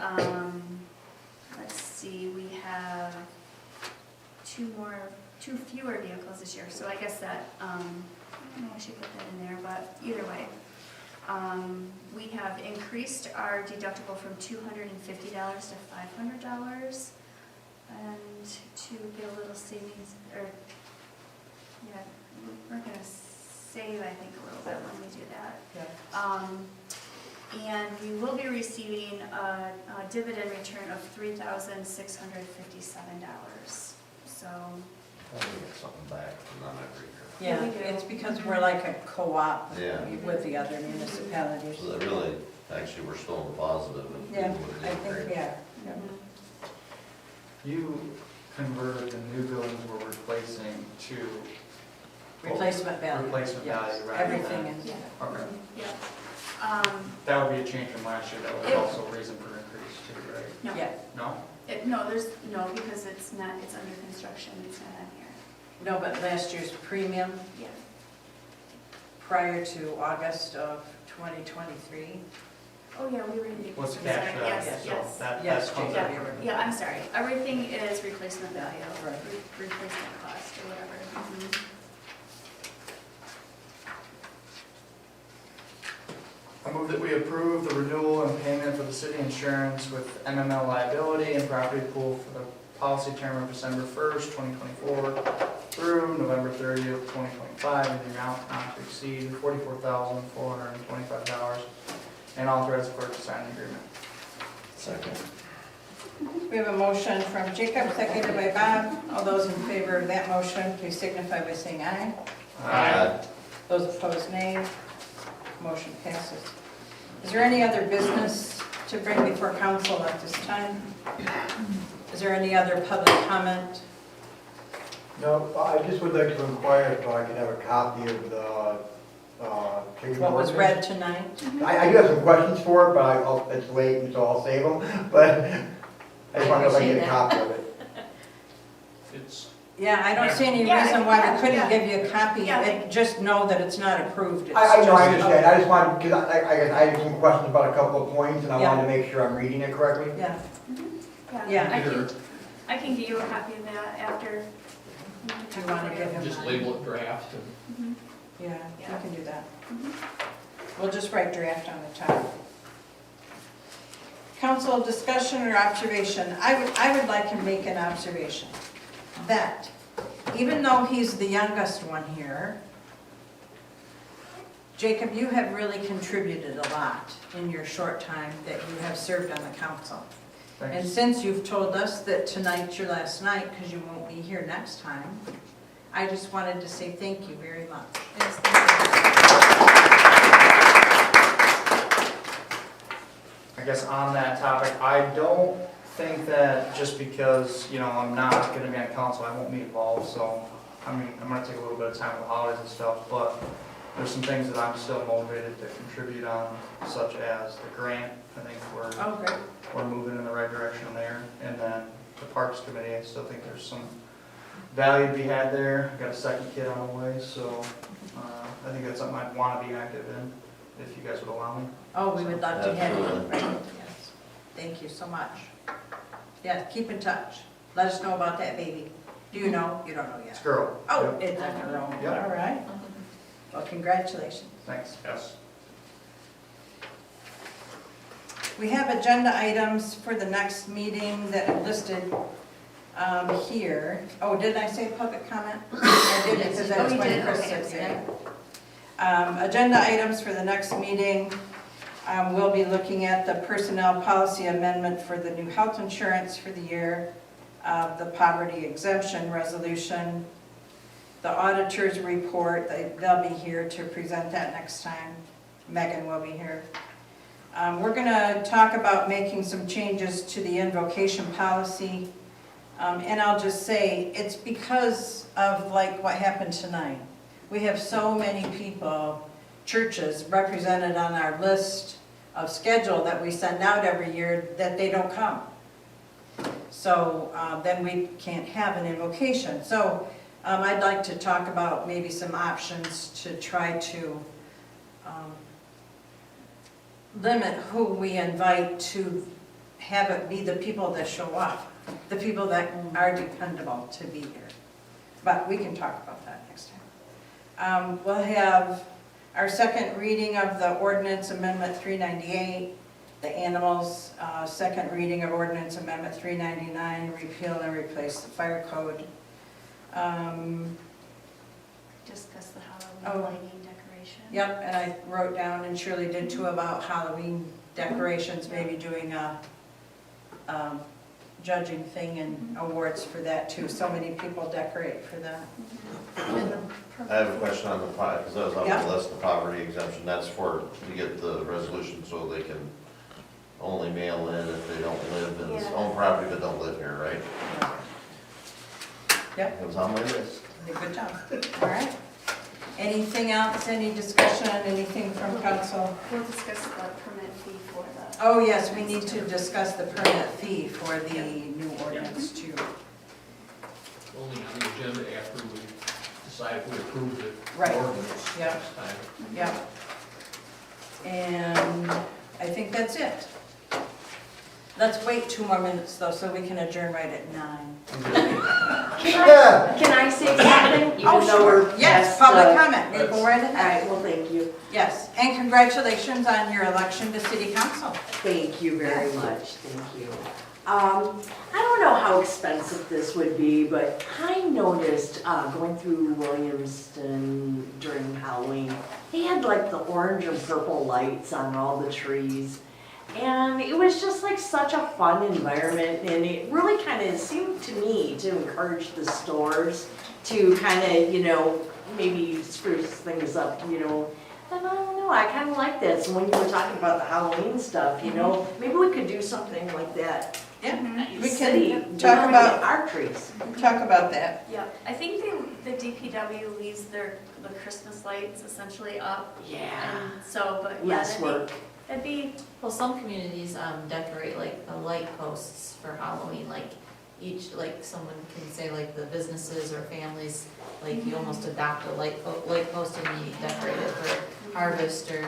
let's see, we have two fewer vehicles this year, so I guess that, I don't know, I should put that in there, but either way. We have increased our deductible from $250 to $500, and to get a little savings, or, yeah, we're gonna save, I think, a little bit when we do that. And we will be receiving a dividend return of $3,657, so. I think it's something back from them every year. Yeah, we do. it's because we're like a co-op Yeah. with the other municipalities. So that really, actually, we're still in the positive. and Yeah, with the I think, increase. yeah. yeah. You converted the new buildings we're replacing to Replacement value. replacement Yes. value rather than. Everything is, Yeah. Okay, Yeah. that would be a change from last year, that was It- also a reason for increase too, right? No. yeah. No? No, because it's not, it's under construction, it's not on here. No, but last year's premium Yeah. prior to August of 2023. Oh, yeah, we were in the. What's the I'm cash sorry, value? Yes, So yes. that Yes, comes yeah. out. Yeah, I'm sorry. Everything is replacement value, Right. replacement cost or whatever. Mhm. I move that we approve the renewal and payment for the city insurance with MML liability and property pool for the policy term of December 1st, 2024 through November 30th, 2025, in the amount not to exceed $44,425, and authorize the clerk to sign the agreement. Second. We have a motion from Jacob, seconded by Bob. All those in favor of that motion, please signify by saying aye. Those opposed, nay. Motion passes. Is there any other business to bring before council at this time? Is there any other public comment? No, I just would like to inquire if I could have a copy of the chicken What was ordinance. read tonight? I do have some questions for it, but it's late, and so I'll save them, but I just want to know if I can get a copy of it. It's, Yeah, I don't see any Yeah, reason why yeah, we couldn't yeah. give you a copy. Yeah. Just know that it's not approved. It's I know, I just- understand, I just wanted, because I guess I had some questions about a couple of points, and I Yeah. wanted to make sure I'm reading it correctly. Yeah, Yeah, Yeah. I can get you a copy of that after. do you want to give him? just mine? label it draft and Mhm. Yeah, Yeah. we can do that. Mhm. We'll just write draft on the top. Council discussion or observation. I would like to make an observation that even though he's the youngest one here, Jacob, you have really contributed a lot in your short time that you have served on the council. And Thanks. since you've told us that tonight's your last night because you won't be here next time, I just wanted to say thank you very much. I guess on that topic, I don't think that just because, I'm not gonna be on council, I won't be involved, so, I'm gonna take a little bit of time with the holidays and stuff, but there's some things that I'm still motivated to contribute on, such as the grant. I think Oh, great. we're moving in the right direction there, and then the Parks Committee, I still think there's some value to be had there. I've got a second kid on the way, so, I think that's something I'd wanna be active in, if you guys would allow me. Oh, we would love to have you. Absolutely. Right, yes. Thank you so much. Yeah, keep in touch. Let us know about that baby. Do you know? You don't know It's yet. a girl. Oh, Yep. it's a girl. Yep. All right. Well, congratulations. Thanks. Yes. We have agenda items for the next meeting that are listed here. Oh, did I say public comment? I did, because that's Oh, you when did? Chris Okay, sits okay. here. Agenda items for the next meeting, we'll be looking at the personnel policy amendment for the new health insurance for the year, the poverty exemption resolution, the auditor's report, they'll be here to present that next time. Megan will be here. We're going to talk about making some changes to the invocation policy. And I'll just say, it's because of like what happened tonight. We have so many people, churches represented on our list of schedule that we send out every year that they don't come. So then we can't have an invocation. So I'd like to talk about maybe some options to try to limit who we invite to have it be the people that show up, the people that are dependable to be here. But we can talk about that next time. We'll have our second reading of the ordinance amendment 398, the animals, second reading of ordinance amendment 399, repeal and replace the fire code. Discuss the Oh. Halloween lighting decoration. Yep, and I wrote down, and Shirley did too, about Halloween decorations, maybe doing a judging thing and awards for that too. So many people decorate for that. I have a question on the, because that was on Yeah. the list, the poverty exemption, that's for, to get the resolution so they can only mail in if they don't live in, own property but don't live here, right? Yep. It was on my list. Good job. All right. Anything else, any discussion on anything from council? We'll discuss the permit fee for the. Oh, yes, we need to discuss the permit fee for the new ordinance too. Only on the agenda after we decide if we approve the Right. ordinance Yeah. next time. Yep. And I think that's it. Let's wait 2 more minutes though, so we can adjourn right at 9. Can I say something? Even Oh, though sure. we're Yes, past public the- comment. We'll go right All ahead. right, well, thank you. Yes, and congratulations on your election to city council. Thank you very much, thank you. I don't know how expensive this would be, but I noticed going through Williamston during Halloween, they had like the orange and purple lights on all the trees. And it was just like such a fun environment, and it really kind of seemed to me to encourage the stores to kind of, you know, maybe spruce things up, you know. And I don't know, I kind of like that. So when you were talking about the Halloween stuff, you know, maybe we could do something like that. Yeah, in we the city, can talk during about, our trees. talk about that. Yeah, I think the DPW leaves the Christmas lights essentially up. Yeah. And so, but yeah, Less work. that'd be, Well, some communities decorate like the light posts for Halloween, like each, like someone can say like the businesses or families, like you almost adopt a light post and you decorate it for harvest or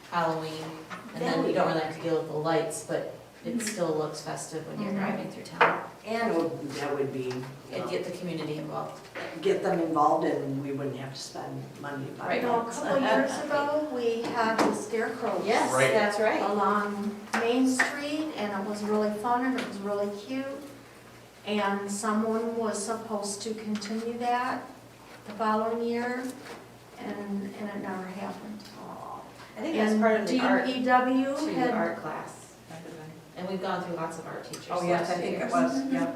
Halloween. And then you don't really have to deal with the lights, but it still looks festive when you're driving through town. And that would be, And get the community involved. get them involved, and we wouldn't have to spend money You buying know, a lights. couple years ago, we had the scarecrows. Yes, Right. that's right. Along Main Street, and it was really fun, and it was really cute. And someone was supposed to continue that the following year, and it never happened. I think that's part of the art, DPW too, had, art class. And we've gone through lots of art teachers. Oh, yes, I last think year. it was, yeah.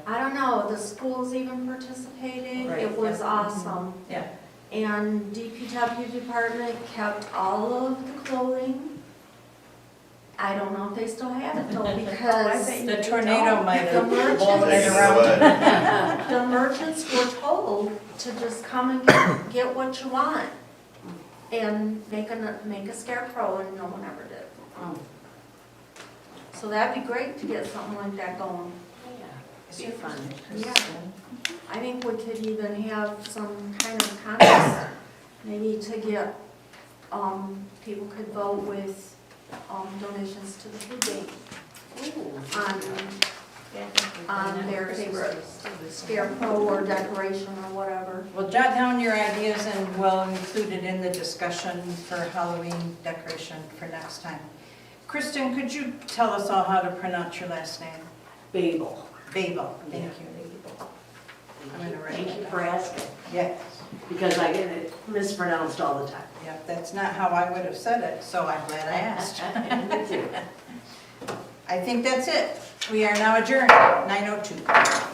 I don't know, the schools even participated, Right, it was yeah. awesome. Yeah. And DPW department kept all of the clothing. I don't know if they still have it though, because The tornado might the have blown merchants, it Taking it around. away. the merchants were told to just come and get what you want. And make a scarecrow, and no one ever did. Oh. So that'd be great to get something like that going. It'd be fun. Yeah. I think we could even have some kind of contest, maybe to get, people could vote with, donations to the food bank on on their favorite scarecrow or decoration or whatever. Well, jot down your ideas and we'll include it in the discussion for Halloween decoration for next time. Kristen, could you tell us all how to pronounce your last name? Babel. Babel, thank you. I'm gonna write Thank that you down. for asking, Yes, because I get it mispronounced all the time. yeah, that's not how I would have said it, so I'm glad I asked. Me too. I think that's it. We are now adjourned, 9:02.